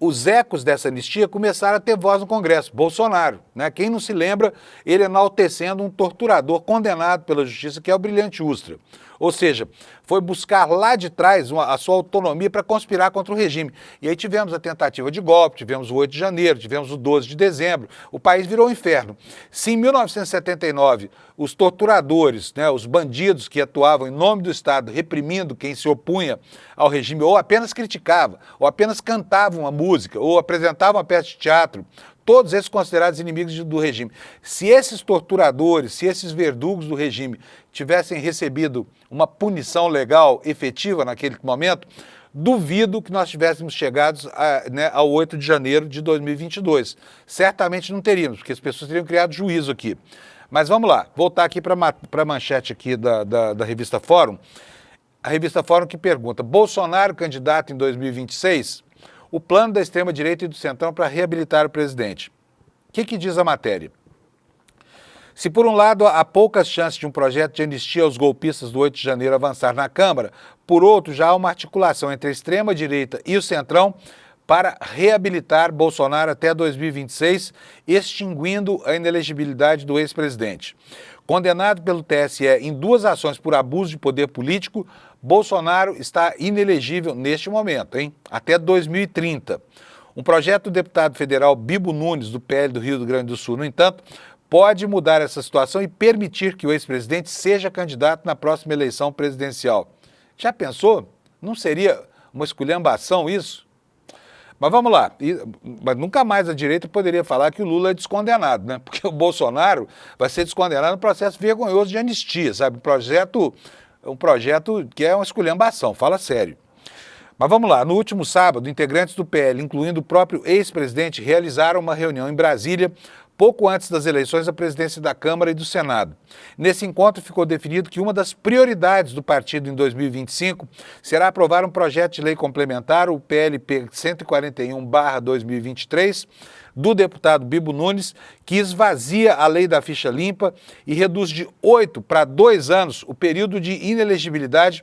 os ecos dessa anistia começaram a ter voz no Congresso. Bolsonaro, né? Quem não se lembra, ele enaltecendo um torturador condenado pela justiça, que é o Brilhante Ustra. Ou seja, foi buscar lá de trás a sua autonomia para conspirar contra o regime. E aí tivemos a tentativa de golpe, tivemos o 8 de janeiro, tivemos o 12 de dezembro. O país virou um inferno. Se em 1979 os torturadores, né, os bandidos que atuavam em nome do Estado, reprimindo quem se opunha ao regime, ou apenas criticava, ou apenas cantavam uma música, ou apresentavam uma peça de teatro, todos esses considerados inimigos do regime. Se esses torturadores, se esses verdugos do regime tivessem recebido uma punição legal efetiva naquele momento, duvido que nós tivéssemos chegado ao 8 de janeiro de 2022. Certamente não teríamos, porque as pessoas teriam criado juízo aqui. Mas vamos lá, voltar aqui para a manchete aqui da revista Fórum. A revista Fórum que pergunta, Bolsonaro candidato em 2026? O plano da extrema-direita e do Centrão para reabilitar o presidente. O que diz a matéria? Se por um lado há poucas chances de um projeto de anistia aos golpistas do 8 de janeiro avançar na Câmara, por outro já há uma articulação entre a extrema-direita e o Centrão para reabilitar Bolsonaro até 2026, extinguindo a inelegibilidade do ex-presidente. Condenado pelo TSE em 2 ações por abuso de poder político, Bolsonaro está inelegível neste momento, até 2030. Um projeto do deputado federal Bibo Nunes, do PL do Rio Grande do Sul, no entanto, pode mudar essa situação e permitir que o ex-presidente seja candidato na próxima eleição presidencial. Já pensou? Não seria uma esculhambação isso? Mas vamos lá, mas nunca mais a direita poderia falar que o Lula é descondenado, né? Porque o Bolsonaro vai ser descondenado no processo vergonhoso de anistia, sabe? Um projeto que é uma esculhambação, fala sério. Mas vamos lá, no último sábado, integrantes do PL, incluindo o próprio ex-presidente, realizaram uma reunião em Brasília pouco antes das eleições à presidência da Câmara e do Senado. Nesse encontro ficou definido que uma das prioridades do partido em 2025 será aprovar um projeto de lei complementar, o PLP 141/2023, do deputado Bibo Nunes, que esvazia a lei da ficha limpa e reduz de 8 para 2 anos o período de inelegibilidade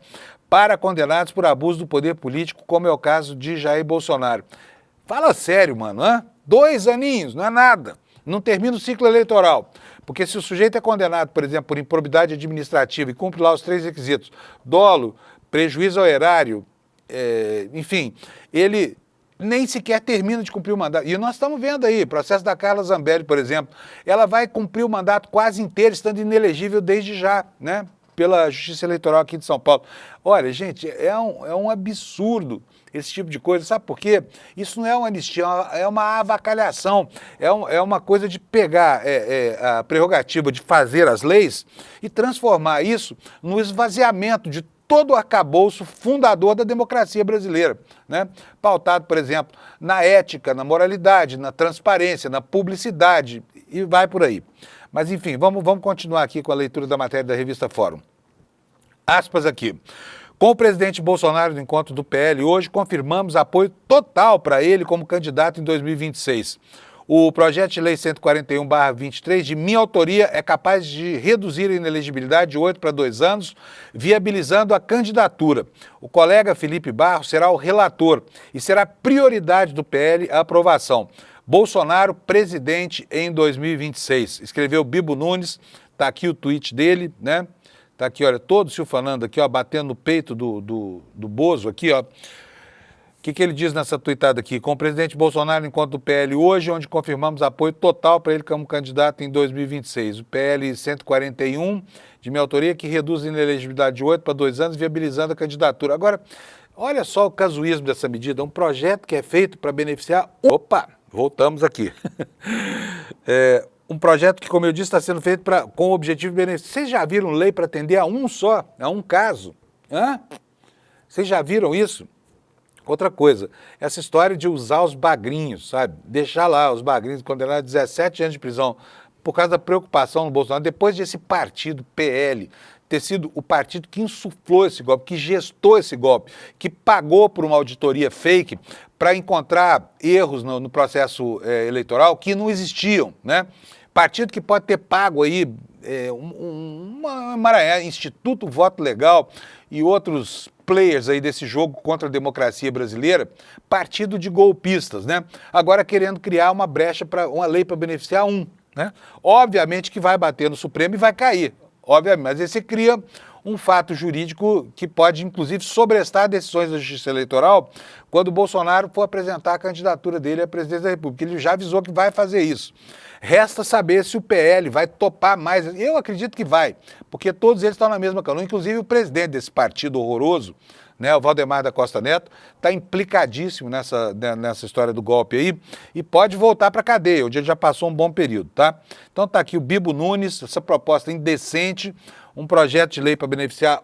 para condenados por abuso do poder político, como é o caso de Jair Bolsonaro. Fala sério, mano, 2 aninhos, não é nada. Não termina o ciclo eleitoral. Porque se o sujeito é condenado, por exemplo, por improbidade administrativa e cumpre lá os 3 requisitos, dolo, prejuízo ao erário, enfim, ele nem sequer termina de cumprir o mandato. E nós estamos vendo aí, o processo da Carla Zambelli, por exemplo, ela vai cumprir o mandato quase inteiro, estando inelegível desde já, né? Pela Justiça Eleitoral aqui de São Paulo. Olha, gente, é um absurdo esse tipo de coisa. Sabe por quê? Isso não é uma anistia, é uma avacalhação, é uma coisa de pegar a prerrogativa de fazer as leis e transformar isso no esvaziamento de todo o arcabouço fundador da democracia brasileira, né? Pautado, por exemplo, na ética, na moralidade, na transparência, na publicidade e vai por aí. Mas, enfim, vamos continuar aqui com a leitura da matéria da revista Fórum. Aspas aqui. Com o presidente Bolsonaro no encontro do PL, hoje confirmamos apoio total para ele como candidato em 2026. O projeto de lei 141/23, de minha autoria, é capaz de reduzir a inelegibilidade de 8 para 2 anos, viabilizando a candidatura. O colega Felipe Barros será o relator e será prioridade do PL a aprovação. Bolsonaro, presidente em 2026. Escreveu Bibo Nunes, tá aqui o tweet dele, né? Tá aqui, olha, todo se ufanando aqui, ó, batendo no peito do Bozo aqui, ó. O que ele diz nessa tweetada aqui? Com o presidente Bolsonaro no encontro do PL hoje, onde confirmamos apoio total para ele como candidato em 2026. O PL 141, de minha autoria, que reduz a inelegibilidade de 8 para 2 anos, viabilizando a candidatura. Agora, olha só o casuísmo dessa medida, um projeto que é feito para beneficiar... Opa! Voltamos aqui. Um projeto que, como eu disse, está sendo feito com o objetivo de beneficiar. Vocês já viram lei para atender a um só, a um caso? Vocês já viram isso? Outra coisa, essa história de usar os bagrinhos, sabe? Deixar lá os bagrinhos condenados a 17 anos de prisão por causa da preocupação no Bolsonaro, depois desse partido, PL, ter sido o partido que insuflou esse golpe, que gestou esse golpe, que pagou por uma auditoria fake para encontrar erros no processo eleitoral que não existiam, né? Partido que pode ter pago aí uma emaranhada, Instituto Voto Legal e outros players aí desse jogo contra a democracia brasileira, partido de golpistas, né? Agora querendo criar uma brecha para uma lei para beneficiar né? Obviamente que vai bater no Supremo e vai cair, obviamente, mas aí você cria um fato jurídico que pode, inclusive, sobrestar decisões da Justiça Eleitoral quando o Bolsonaro for apresentar a candidatura dele à presidência da República. Ele já avisou que vai fazer isso. Resta saber se o PL vai topar mais. Eu acredito que vai, porque todos eles estão na mesma canoa, inclusive o presidente desse partido horroroso, né, o Valdemar da Costa Neto, está implicadíssimo nessa história do golpe aí e pode voltar para a cadeia, onde ele já passou um bom período, tá? Então tá aqui o Bibo Nunes, essa proposta indecente, um projeto de lei para beneficiar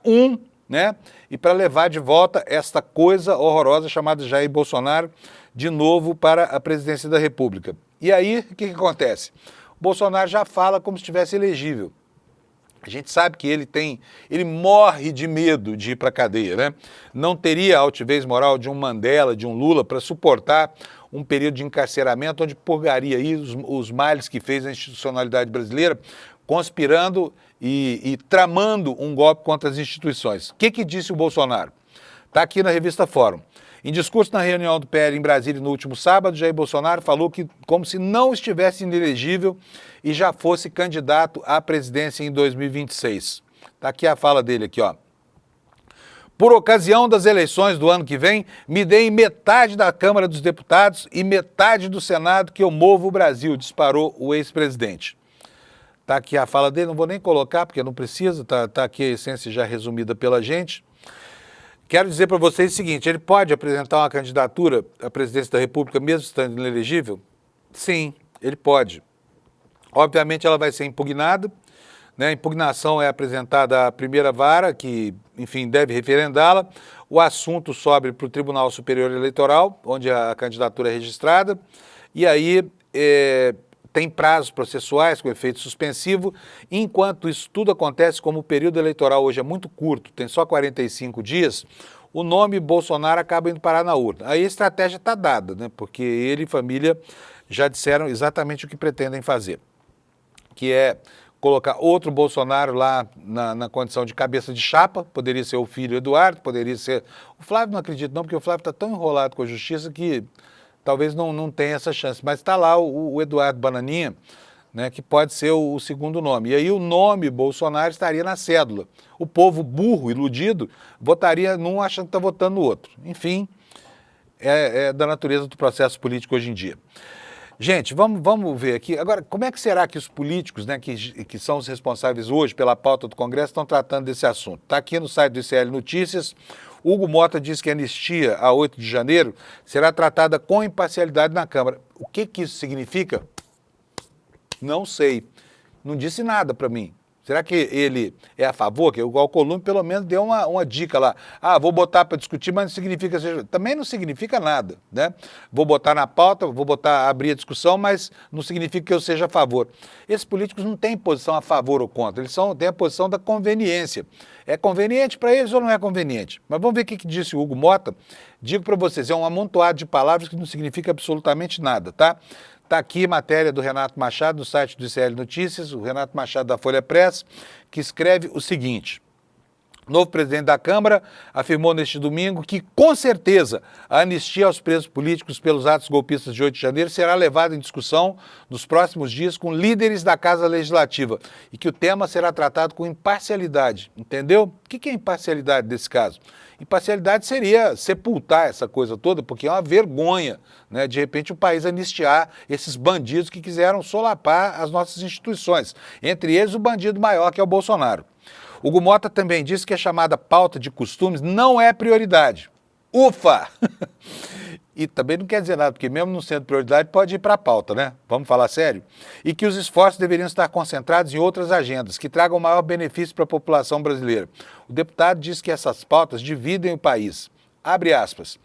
né, e para levar de volta esta coisa horrorosa chamada Jair Bolsonaro de novo para a presidência da República. E aí, o que acontece? O Bolsonaro já fala como se estivesse elegível. A gente sabe que ele morre de medo de ir para a cadeia, né? Não teria a altivez moral de um Mandela, de um Lula, para suportar um período de encarceramento onde purgaria aí os males que fez a institucionalidade brasileira, conspirando e tramando um golpe contra as instituições. O que disse o Bolsonaro? Está aqui na revista Fórum. Em discurso na reunião do PL em Brasília no último sábado, Jair Bolsonaro falou que como se não estivesse inelegível e já fosse candidato à presidência em 2026. Está aqui a fala dele aqui, ó. Por ocasião das eleições do ano que vem, me deem metade da Câmara dos Deputados e metade do Senado que eu movo o Brasil, disparou o ex-presidente. Está aqui a fala dele, não vou nem colocar porque não precisa, está aqui a essência já resumida pela gente. Quero dizer para vocês o seguinte, ele pode apresentar uma candidatura à presidência da República mesmo estando inelegível? Sim, ele pode. Obviamente ela vai ser impugnada, né? A impugnação é apresentada à primeira vara, que, enfim, deve referendá-la. O assunto sobe para o Tribunal Superior Eleitoral, onde a candidatura é registrada, e aí tem prazos processuais com efeito suspensivo. Enquanto isso tudo acontece, como o período eleitoral hoje é muito curto, tem só 45 dias, o nome Bolsonaro acaba indo parar na urna. Aí a estratégia está dada, né? Porque ele e família já disseram exatamente o que pretendem fazer, que é colocar outro Bolsonaro lá na condição de cabeça de chapa, poderia ser o filho Eduardo, poderia ser... O Flávio não acredito não, porque o Flávio está tão enrolado com a justiça que talvez não tenha essa chance, mas está lá o Eduardo Bananinha, né, que pode ser o segundo nome. E aí o nome Bolsonaro estaria na cédula. O povo burro, iludido, votaria num achando que está votando no outro. Enfim, é da natureza do processo político hoje em dia. Gente, vamos ver aqui. Agora, como é que será que os políticos, né, que são os responsáveis hoje pela pauta do Congresso, estão tratando desse assunto? Está aqui no site do ICL Notícias. Hugo Mota diz que a anistia a 8 de janeiro será tratada com imparcialidade na Câmara. O que isso significa? Não sei. Não disse nada para mim. Será que ele é a favor? Que o Alcolumbre pelo menos deu uma dica lá. Ah, vou botar para discutir, mas não significa... Também não significa nada, né? Vou botar na pauta, vou abrir a discussão, mas não significa que eu seja a favor. Esses políticos não têm posição a favor ou contra, eles têm a posição da conveniência. É conveniente para eles ou não é conveniente? Mas vamos ver o que disse o Hugo Mota. Digo para vocês, é um amontoado de palavras que não significa absolutamente nada, tá? Está aqui matéria do Renato Machado, no site do ICL Notícias, o Renato Machado da Folha Press, que escreve o seguinte: o novo presidente da Câmara afirmou neste domingo que, com certeza, a anistia aos presos políticos pelos atos golpistas de 8 de janeiro será levada em discussão nos próximos dias com líderes da Casa Legislativa e que o tema será tratado com imparcialidade. Entendeu? O que é imparcialidade nesse caso? Imparcialidade seria sepultar essa coisa toda, porque é uma vergonha, né? De repente o país anistiar esses bandidos que quiseram solapar as nossas instituições, entre eles o bandido maior que é o Bolsonaro. Hugo Mota também disse que a chamada pauta de costumes não é prioridade. Ufa! E também não quer dizer nada, porque mesmo não sendo prioridade pode ir para a pauta, né? Vamos falar sério? E que os esforços deveriam estar concentrados em outras agendas, que tragam maior benefício para a população brasileira. O deputado diz que essas pautas dividem o país. Abre aspas.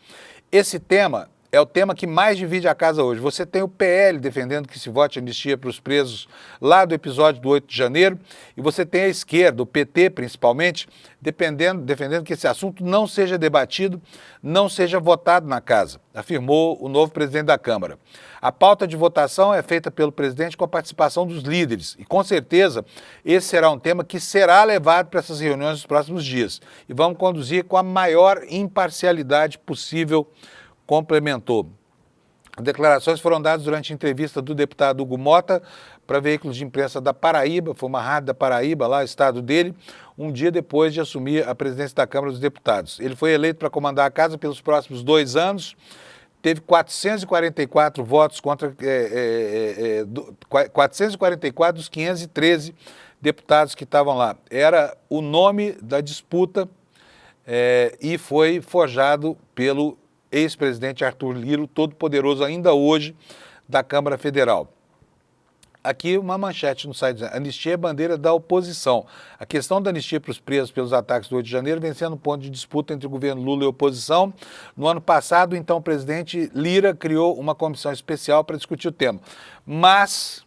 Esse tema é o tema que mais divide a casa hoje. Você tem o PL defendendo que se vote anistia para os presos lá do episódio do 8 de janeiro, e você tem a esquerda, o PT principalmente, defendendo que esse assunto não seja debatido, não seja votado na casa, afirmou o novo presidente da Câmara. A pauta de votação é feita pelo presidente com a participação dos líderes, e com certeza esse será um tema que será levado para essas reuniões nos próximos dias, e vamos conduzir com a maior imparcialidade possível, complementou. As declarações foram dadas durante a entrevista do deputado Hugo Mota para veículos de imprensa da Paraíba, foi uma rádio da Paraíba, lá o estado dele, um dia depois de assumir a presidência da Câmara dos Deputados. Ele foi eleito para comandar a casa pelos próximos 2 anos, teve 444 votos contra 444 dos 513 deputados que estavam lá. Era o nome da disputa e foi forjado pelo ex-presidente Arthur Lira, todo-poderoso ainda hoje da Câmara Federal. Aqui uma manchete no site: anistia é bandeira da oposição. A questão da anistia para os presos pelos ataques do 8 de janeiro vem sendo um ponto de disputa entre o governo Lula e a oposição. No ano passado, então, o presidente Lira criou uma comissão especial para discutir o tema. Mas,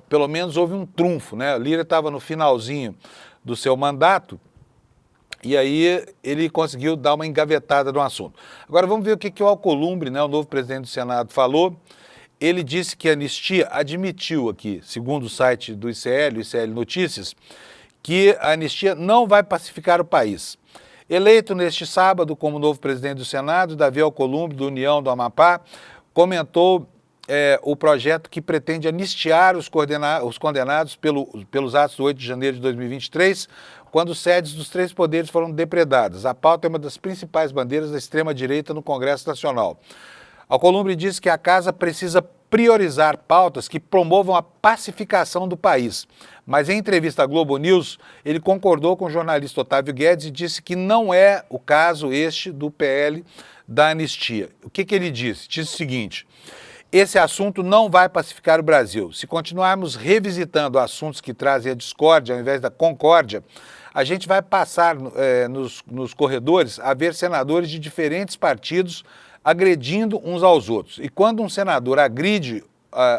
pelo menos, houve um trunfo, né? Lira estava no finalzinho do seu mandato, e aí ele conseguiu dar uma engavetada no assunto. Agora vamos ver o que o Alcolumbre, né, o novo presidente do Senado, falou. Ele disse que a anistia admitiu aqui, segundo o site do ICL, o ICL Notícias, que a anistia não vai pacificar o país. Eleito neste sábado como novo presidente do Senado, Davi Alcolumbre, do União do Amapá, comentou o projeto que pretende anistiar os condenados pelos atos do 8 de janeiro de 2023, quando sedes dos três poderes foram depredadas. A pauta é uma das principais bandeiras da extrema-direita no Congresso Nacional. Alcolumbre disse que a Casa precisa priorizar pautas que promovam a pacificação do país. Mas em entrevista à Globo News, ele concordou com o jornalista Otávio Guedes e disse que não é o caso este do PL da anistia. O que ele disse? Disse o seguinte: esse assunto não vai pacificar o Brasil. Se continuarmos revisitando assuntos que trazem a discórdia ao invés da concórdia, a gente vai passar nos corredores a ver senadores de diferentes partidos agredindo uns aos outros. E quando um senador agride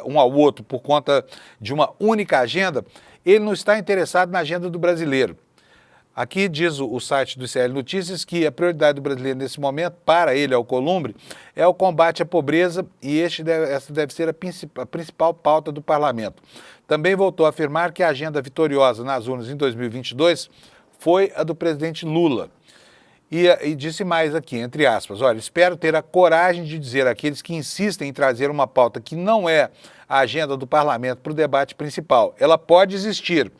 um ao outro por conta de uma única agenda, ele não está interessado na agenda do brasileiro. Aqui diz o site do ICL Notícias que a prioridade do brasileiro nesse momento, para ele, Alcolumbre, é o combate à pobreza e essa deve ser a principal pauta do parlamento. Também voltou a afirmar que a agenda vitoriosa nas urnas em 2022 foi a do presidente Lula. E disse mais aqui, entre aspas, olha, espero ter a coragem de dizer àqueles que insistem em trazer uma pauta que não é a agenda do parlamento para o debate principal. Ela pode existir,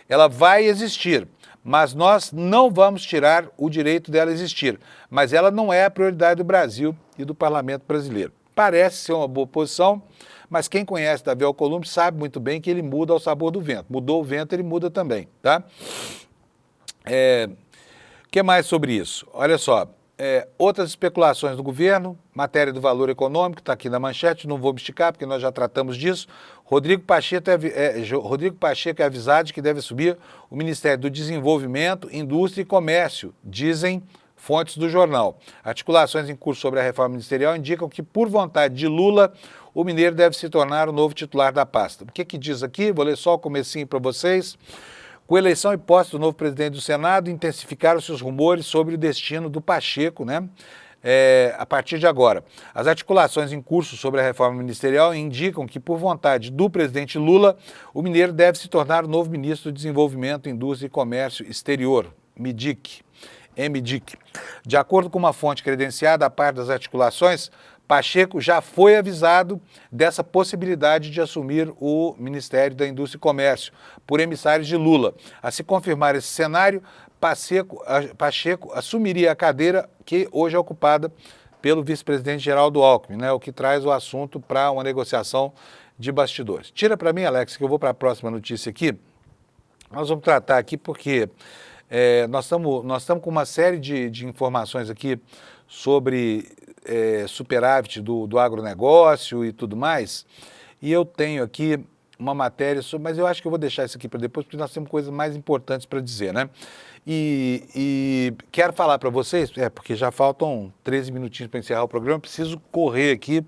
ela vai existir, mas nós não vamos tirar o direito dela existir. Mas ela não é a prioridade do Brasil e do parlamento brasileiro. Parece ser uma boa posição, mas quem conhece Davi Alcolumbre sabe muito bem que ele muda ao sabor do vento. Mudou o vento, ele muda também, tá? O que mais sobre isso? Olha só, outras especulações do governo, matéria do valor econômico, está aqui na manchete, não vou me esticar porque nós já tratamos disso. Rodrigo Pacheco é avisado de que deve assumir o Ministério do Desenvolvimento, Indústria e Comércio, dizem fontes do jornal. Articulações em curso sobre a reforma ministerial indicam que, por vontade de Lula, o mineiro deve se tornar o novo titular da pasta. O que diz aqui? Vou ler só o comecinho para vocês. Com eleição e posse do novo presidente do Senado, intensificaram-se os rumores sobre o destino do Pacheco, né? A partir de agora. As articulações em curso sobre a reforma ministerial indicam que, por vontade do presidente Lula, o mineiro deve se tornar o novo ministro do Desenvolvimento, Indústria e Comércio Exterior, MDIC. De acordo com uma fonte credenciada, a par das articulações, Pacheco já foi avisado dessa possibilidade de assumir o Ministério da Indústria e Comércio por emissários de Lula. A se confirmar esse cenário, Pacheco assumiria a cadeira que hoje é ocupada pelo vice-presidente Geraldo Alckmin, né, o que traz o assunto para uma negociação de bastidores. Tira para mim, Alex, que eu vou para a próxima notícia aqui. Nós vamos tratar aqui porque nós estamos com uma série de informações aqui sobre superávit do agronegócio e tudo mais, e eu tenho aqui uma matéria sobre, mas eu acho que eu vou deixar isso aqui para depois, porque nós temos coisas mais importantes para dizer, né? E quero falar para vocês, porque já faltam 13 minutinhos para encerrar o programa, eu preciso correr aqui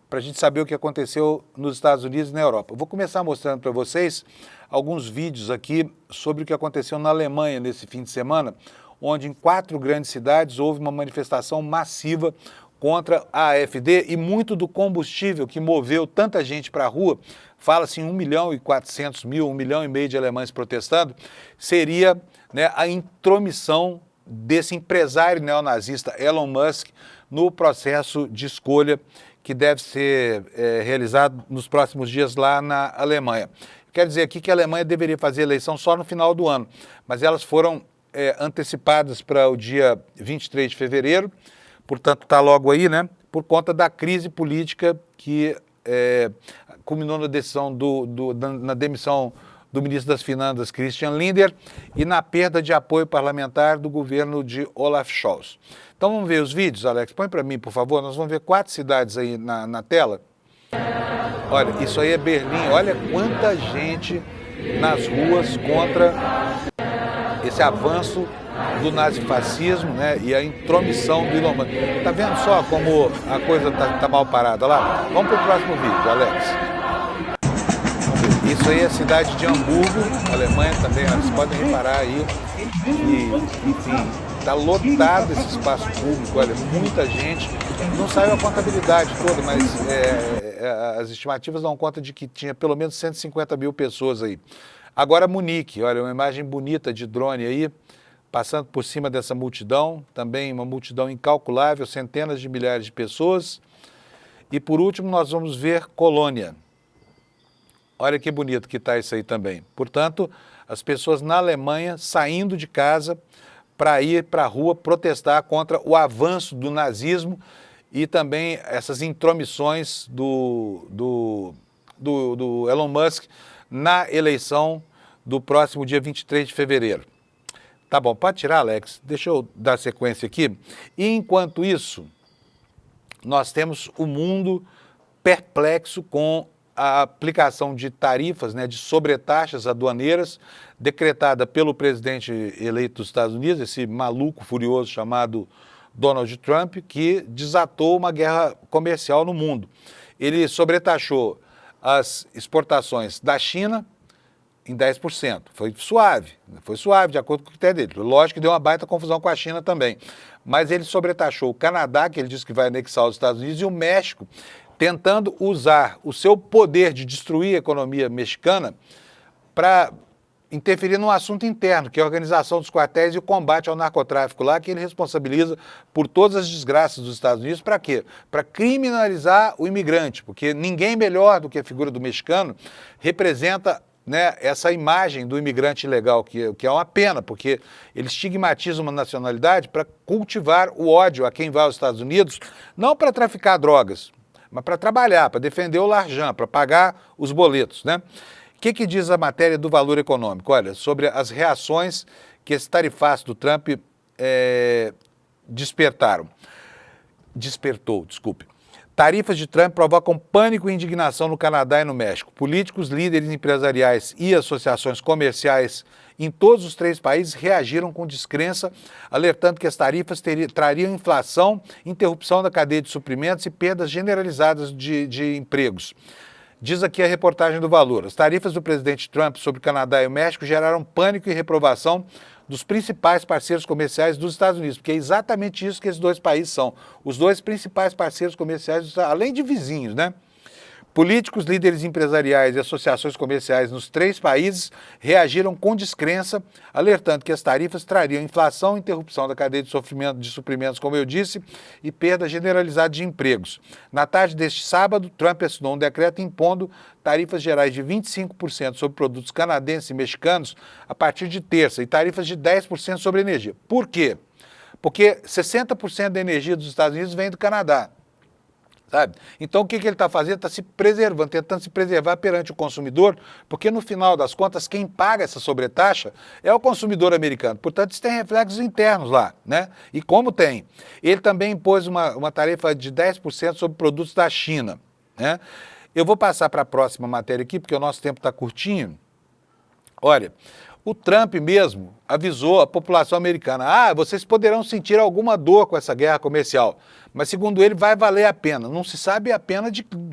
para a gente saber o que aconteceu nos Estados Unidos e na Europa. Eu vou começar mostrando para vocês alguns vídeos aqui sobre o que aconteceu na Alemanha nesse fim de semana, onde em 4 grandes cidades houve uma manifestação massiva contra a AfD e muito do combustível que moveu tanta gente para a rua, fala-se em 1.400.000, 1,5 milhão de alemães protestando, seria, né, a intromissão desse empresário neonazista Elon Musk no processo de escolha que deve ser realizado nos próximos dias lá na Alemanha. Quero dizer aqui que a Alemanha deveria fazer eleição só no final do ano, mas elas foram antecipadas para o dia 23 de fevereiro, portanto está logo aí, né, por conta da crise política que culminou na decisão na demissão do ministro das Finanças, Christian Lindner, e na perda de apoio parlamentar do governo de Olaf Scholz. Então vamos ver os vídeos, Alex, põe para mim, por favor, nós vamos ver 4 cidades aí na tela. Olha, isso aí é Berlim, olha quanta gente nas ruas contra esse avanço do nazifascismo, né, e a intromissão do Elon Musk. Tá vendo só como a coisa tá mal parada lá? Vamos para o próximo vídeo, Alex. Isso aí é a cidade de Hamburgo, Alemanha também, vocês podem reparar aí. E, enfim, está lotado esse espaço público, olha, muita gente. Não saiu a contabilidade toda, mas as estimativas dão conta de que tinha pelo menos 150 mil pessoas aí. Agora Munique, olha, uma imagem bonita de drone aí, passando por cima dessa multidão, também uma multidão incalculável, centenas de milhares de pessoas. E por último nós vamos ver Colônia. Olha que bonito que está isso aí também. Portanto, as pessoas na Alemanha saindo de casa para ir para a rua protestar contra o avanço do nazismo e também essas intromissões do Elon Musk na eleição do próximo dia 23 de fevereiro. Tá bom, pode tirar, Alex? Deixa eu dar sequência aqui. E enquanto isso, nós temos o mundo perplexo com a aplicação de tarifas, né, de sobretaxas aduaneiras, decretada pelo presidente eleito dos Estados Unidos, esse maluco furioso chamado Donald Trump, que desatou uma guerra comercial no mundo. Ele sobretaxou as exportações da China em 10%. Foi suave, de acordo com o critério dele. Lógico que deu uma baita confusão com a China também. Mas ele sobretaxou o Canadá, que ele disse que vai anexar os Estados Unidos, e o México, tentando usar o seu poder de destruir a economia mexicana para interferir num assunto interno, que é a organização dos quartéis e o combate ao narcotráfico lá, que ele responsabiliza por todas as desgraças dos Estados Unidos. Para quê? Para criminalizar o imigrante, porque ninguém melhor do que a figura do mexicano representa, né, essa imagem do imigrante ilegal, que é uma pena, porque ele estigmatiza uma nacionalidade para cultivar o ódio a quem vai aos Estados Unidos, não para traficar drogas, mas para trabalhar, para defender o larjão, para pagar os boletos, né? O que diz a matéria do Valor Econômico? Olha, sobre as reações que esse tarifaço do Trump despertou. Tarifas de Trump provocam pânico e indignação no Canadá e no México. Políticos, líderes empresariais e associações comerciais em todos os 3 países reagiram com descrença, alertando que as tarifas trariam inflação, interrupção da cadeia de suprimentos e perdas generalizadas de empregos. Diz aqui a reportagem do Valor. As tarifas do presidente Trump sobre o Canadá e o México geraram pânico e reprovação dos principais parceiros comerciais dos Estados Unidos, porque é exatamente isso que esses 2 países são. Os 2 principais parceiros comerciais, além de vizinhos, né? Políticos, líderes empresariais e associações comerciais nos 3 países reagiram com descrença, alertando que as tarifas trariam inflação, interrupção da cadeia de suprimentos, como eu disse, e perda generalizada de empregos. Na tarde deste sábado, Trump assinou um decreto impondo tarifas gerais de 25% sobre produtos canadenses e mexicanos a partir de terça e tarifas de 10% sobre energia. Por quê? Porque 60% da energia dos Estados Unidos vem do Canadá. Sabe? Então o que ele está fazendo? Está se preservando, tentando se preservar perante o consumidor, porque no final das contas quem paga essa sobretaxa é o consumidor americano. Portanto, isso tem reflexos internos lá, né? E como tem? Ele também impôs uma tarifa de 10% sobre produtos da China, né? Eu vou passar para a próxima matéria aqui, porque o nosso tempo está curtinho. Olha, o Trump mesmo avisou a população americana, vocês poderão sentir alguma dor com essa guerra comercial, mas segundo ele vai valer a pena. Não se sabe a pena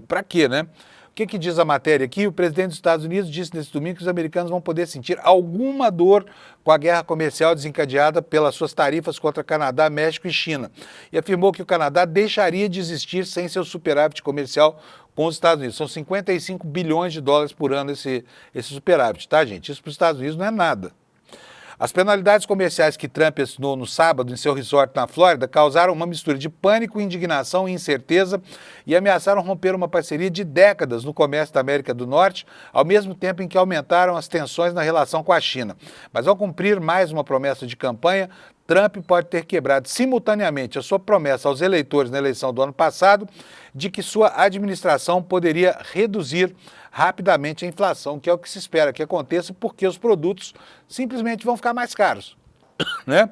para quê, né? O que diz a matéria aqui? O presidente dos Estados Unidos disse nesse domingo que os americanos vão poder sentir alguma dor com a guerra comercial desencadeada pelas suas tarifas contra Canadá, México e China. E afirmou que o Canadá deixaria de existir sem seu superávit comercial com os Estados Unidos. São 55 bilhões de dólares por ano esse superávit, tá, gente? Isso para os Estados Unidos não é nada. As penalidades comerciais que Trump assinou no sábado em seu resort na Flórida causaram uma mistura de pânico, indignação e incerteza e ameaçaram romper uma parceria de décadas no comércio da América do Norte, ao mesmo tempo em que aumentaram as tensões na relação com a China. Mas ao cumprir mais uma promessa de campanha, Trump pode ter quebrado simultaneamente a sua promessa aos eleitores na eleição do ano passado de que sua administração poderia reduzir rapidamente a inflação, que é o que se espera que aconteça, porque os produtos simplesmente vão ficar mais caros, né?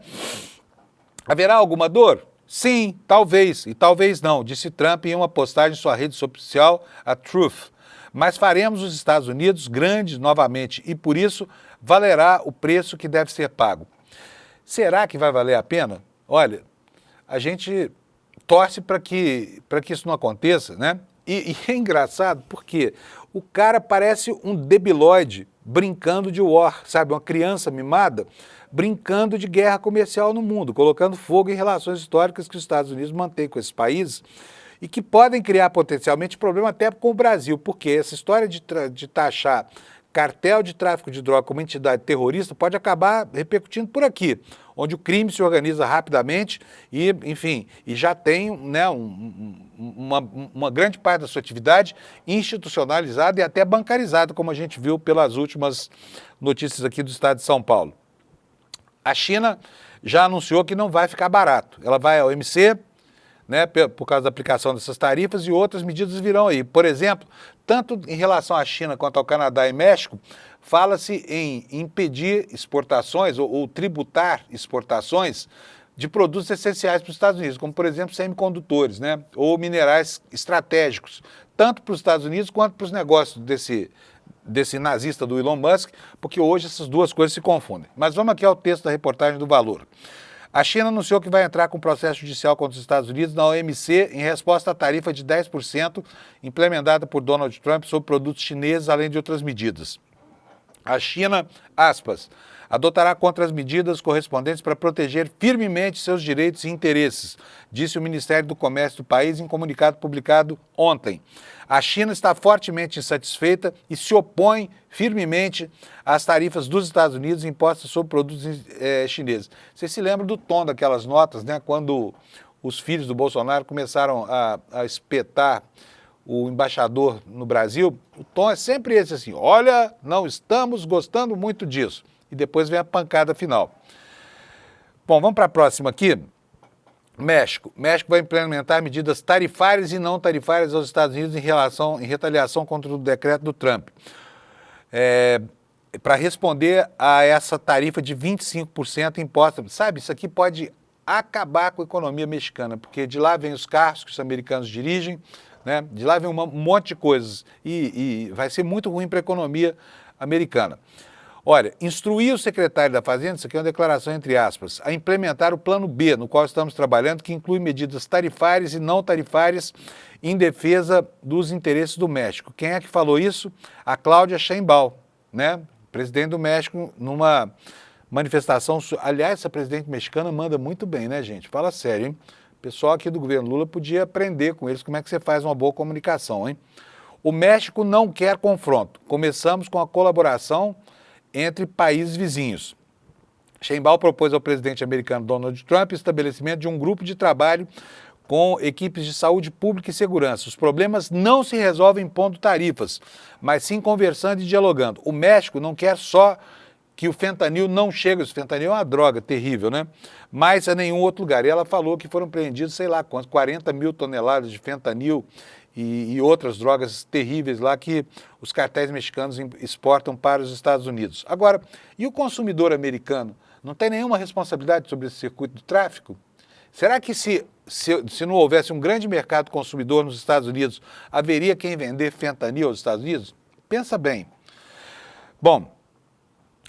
Haverá alguma dor? Sim, talvez, e talvez não, disse Trump em uma postagem em sua rede social, a Truth. Mas faremos os Estados Unidos grandes novamente e, por isso, valerá o preço que deve ser pago. Será que vai valer a pena? Olha, a gente torce para que isso não aconteça, né? E é engraçado porque o cara parece um debilóide brincando de war, sabe? Uma criança mimada brincando de guerra comercial no mundo, colocando fogo em relações históricas que os Estados Unidos mantêm com esses países e que podem criar potencialmente problema até com o Brasil, porque essa história de taxar cartel de tráfico de droga como entidade terrorista pode acabar repercutindo por aqui, onde o crime se organiza rapidamente e, enfim, e já tem, né, uma grande parte da sua atividade institucionalizada e até bancarizada, como a gente viu pelas últimas notícias aqui do estado de São Paulo. A China já anunciou que não vai ficar barato. Ela vai ao OMC, né, por causa da aplicação dessas tarifas, e outras medidas virão aí. Por exemplo, tanto em relação à China quanto ao Canadá e México, fala-se em impedir exportações ou tributar exportações de produtos essenciais para os Estados Unidos, como, por exemplo, semicondutores, né, ou minerais estratégicos, tanto para os Estados Unidos quanto para os negócios desse nazista do Elon Musk, porque hoje essas duas coisas se confundem. Mas vamos aqui ao texto da reportagem do Valor. A China anunciou que vai entrar com processo judicial contra os Estados Unidos na OMC em resposta à tarifa de 10% implementada por Donald Trump sobre produtos chineses, além de outras medidas. A China, aspas, adotará contramedidas correspondentes para proteger firmemente seus direitos e interesses, disse o Ministério do Comércio do país em comunicado publicado ontem. A China está fortemente insatisfeita e se opõe firmemente às tarifas dos Estados Unidos impostas sobre produtos chineses. Você se lembra do tom daquelas notas, né, quando os filhos do Bolsonaro começaram a espetar o embaixador no Brasil? O tom é sempre esse assim, olha, não estamos gostando muito disso. E depois vem a pancada final. Bom, vamos para a próxima aqui. México. México vai implementar medidas tarifárias e não tarifárias aos Estados Unidos em retaliação contra o decreto do Trump. Para responder a essa tarifa de 25% imposta. Sabe, isso aqui pode acabar com a economia mexicana, porque de lá vem os carros que os americanos dirigem, né? De lá vem um monte de coisas e vai ser muito ruim para a economia americana. Olha, instruir o secretário da Fazenda, isso aqui é uma declaração entre aspas, a implementar o plano B, no qual estamos trabalhando, que inclui medidas tarifárias e não tarifárias em defesa dos interesses do México. Quem é que falou isso? A Cláudia Sheinbaum, né? Presidente do México, numa manifestação. Aliás, essa presidente mexicana manda muito bem, né, gente? Fala sério, hein? O pessoal aqui do governo Lula podia aprender com eles como é que você faz uma boa comunicação, hein? O México não quer confronto. Começamos com a colaboração entre países vizinhos. Sheinbaum propôs ao presidente americano Donald Trump o estabelecimento de um grupo de trabalho com equipes de saúde pública e segurança. Os problemas não se resolvem impondo tarifas, mas sim conversando e dialogando. O México não quer só que o fentanil não chegue, o fentanil é uma droga terrível, né? Mas a nenhum outro lugar. E ela falou que foram preendidos, sei lá quantos, 40 mil toneladas de fentanil e outras drogas terríveis lá que os cartéis mexicanos exportam para os Estados Unidos. Agora, e o consumidor americano? Não tem nenhuma responsabilidade sobre esse circuito do tráfico? Será que se não houvesse um grande mercado consumidor nos Estados Unidos, haveria quem vender fentanil aos Estados Unidos? Pensa bem. Bom,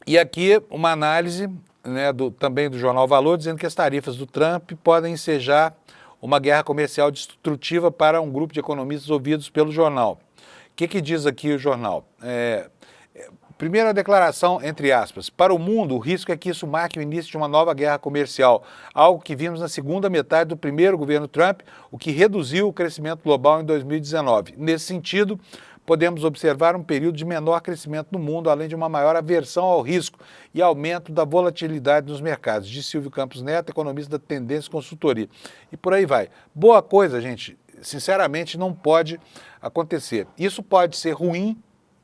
e aqui uma análise, né, também do jornal Valor, dizendo que as tarifas do Trump podem ensejar uma guerra comercial destrutiva para um grupo de economistas ouvidos pelo jornal. O que diz aqui o jornal? Primeiro, a declaração, entre aspas, para o mundo, o risco é que isso marque o início de uma nova guerra comercial, algo que vimos na segunda metade do primeiro governo Trump, o que reduziu o crescimento global em 2019. Nesse sentido, podemos observar um período de menor crescimento no mundo, além de uma maior aversão ao risco e aumento da volatilidade nos mercados, disse Silvio Campos Neto, economista da Tendência Consultoria. E por aí vai. Boa coisa, gente, sinceramente, não pode acontecer. Isso pode ser ruim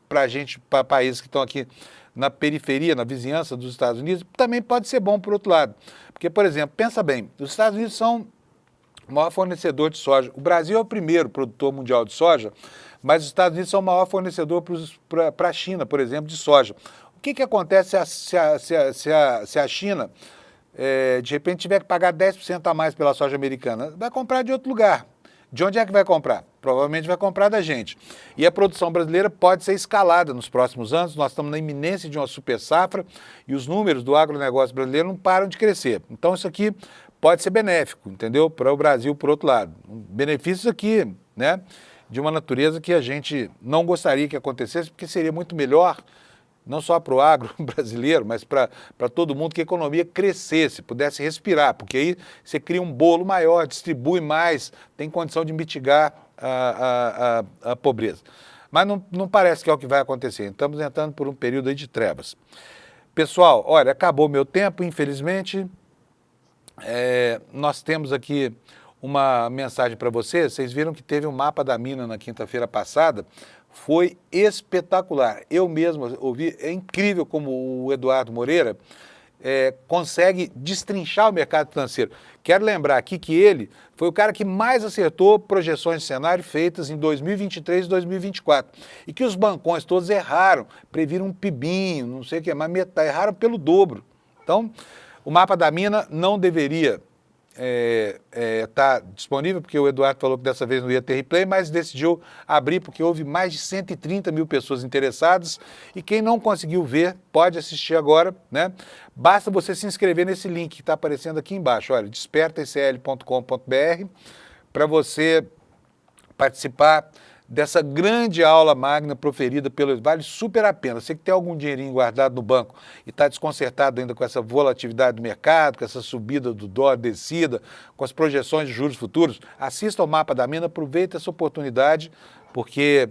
para a gente, para países que estão aqui na periferia, na vizinhança dos Estados Unidos, também pode ser bom por outro lado. Porque, por exemplo, pensa bem, os Estados Unidos são o maior fornecedor de soja. O Brasil é o primeiro produtor mundial de soja, mas os Estados Unidos são o maior fornecedor para a China, por exemplo, de soja. O que acontece se a China, de repente, tiver que pagar 10% a mais pela soja americana? Vai comprar de outro lugar. De onde é que vai comprar? Provavelmente vai comprar da gente. E a produção brasileira pode ser escalada nos próximos anos. Nós estamos na iminência de uma super safra e os números do agronegócio brasileiro não param de crescer. Então isso aqui pode ser benéfico, entendeu? Para o Brasil, por outro lado. Benefícios aqui, né? De uma natureza que a gente não gostaria que acontecesse, porque seria muito melhor, não só para o agro brasileiro, mas para todo mundo, que a economia crescesse, pudesse respirar, porque aí você cria um bolo maior, distribui mais, tem condição de mitigar a pobreza. Mas não parece que é o que vai acontecer. Estamos entrando por um período aí de trevas. Pessoal, olha, acabou meu tempo, infelizmente. Nós temos aqui uma mensagem para vocês. Vocês viram que teve um mapa da mina na quinta-feira passada. Foi espetacular. Eu mesmo ouvi, é incrível como o Eduardo Moreira consegue destrinchar o mercado financeiro. Quero lembrar aqui que ele foi o cara que mais acertou projeções de cenário feitas em 2023 e 2024. E que os bancões todos erraram, previram um pibinho, não sei o que, mas erraram pelo dobro. Então, o mapa da mina não deveria tá disponível, porque o Eduardo falou que dessa vez não ia ter replay, mas decidiu abrir porque houve mais de 130 mil pessoas interessadas e quem não conseguiu ver pode assistir agora, né? Basta você se inscrever nesse link que está aparecendo aqui embaixo, olha, despertaicl.com.br, para você participar dessa grande aula magna proferida pelo vale super a pena. Você que tem algum dinheirinho guardado no banco e está desconcertado ainda com essa volatilidade do mercado, com essa subida do dólar, descida, com as projeções de juros futuros, assista ao mapa da mina, aproveite essa oportunidade, porque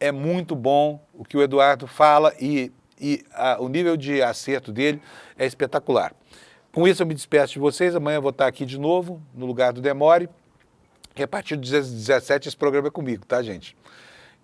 é muito bom o que o Eduardo fala e o nível de acerto dele é espetacular. Com isso eu me despeço de vocês, amanhã eu vou estar aqui de novo, no lugar do Demore. E a partir de 17 esse programa é comigo, tá, gente?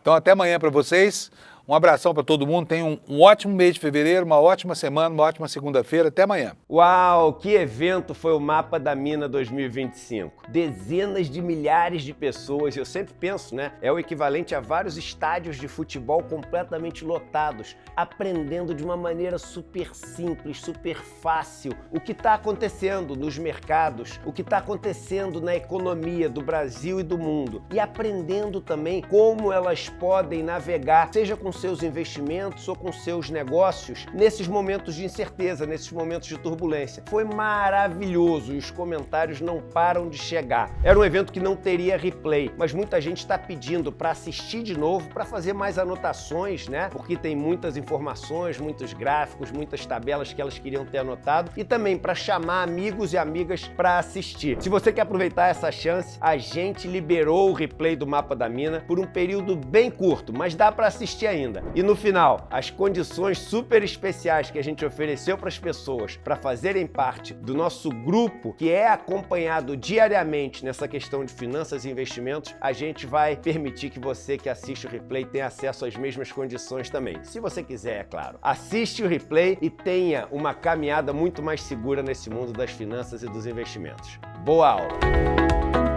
Então, até amanhã para vocês. Um abração para todo mundo. Tenham um ótimo mês de fevereiro, uma ótima semana, uma ótima segunda-feira. Até amanhã. Uau, que evento foi o Mapa da Mina 2025. Dezenas de milhares de pessoas, eu sempre penso, né? É o equivalente a vários estádios de futebol completamente lotados, aprendendo de uma maneira super simples, super fácil o que está acontecendo nos mercados, o que está acontecendo na economia do Brasil e do mundo. E aprendendo também como elas podem navegar, seja com seus investimentos ou com seus negócios nesses momentos de incerteza, nesses momentos de turbulência. Foi maravilhoso e os comentários não param de chegar. Era um evento que não teria replay, mas muita gente está pedindo para assistir de novo, para fazer mais anotações, né? Porque tem muitas informações, muitos gráficos, muitas tabelas que elas queriam ter anotado e também para chamar amigos e amigas para assistir. Se você quer aproveitar essa chance, a gente liberou o replay do Mapa da Mina por um período bem curto, mas dá para assistir ainda. E no final, as condições super especiais que a gente ofereceu para as pessoas para fazerem parte do nosso grupo, que é acompanhado diariamente nessa questão de finanças e investimentos, a gente vai permitir que você que assiste o replay tenha acesso às mesmas condições também. Se você quiser, é claro. Assiste o replay e tenha uma caminhada muito mais segura nesse mundo das finanças e dos investimentos. Boa aula!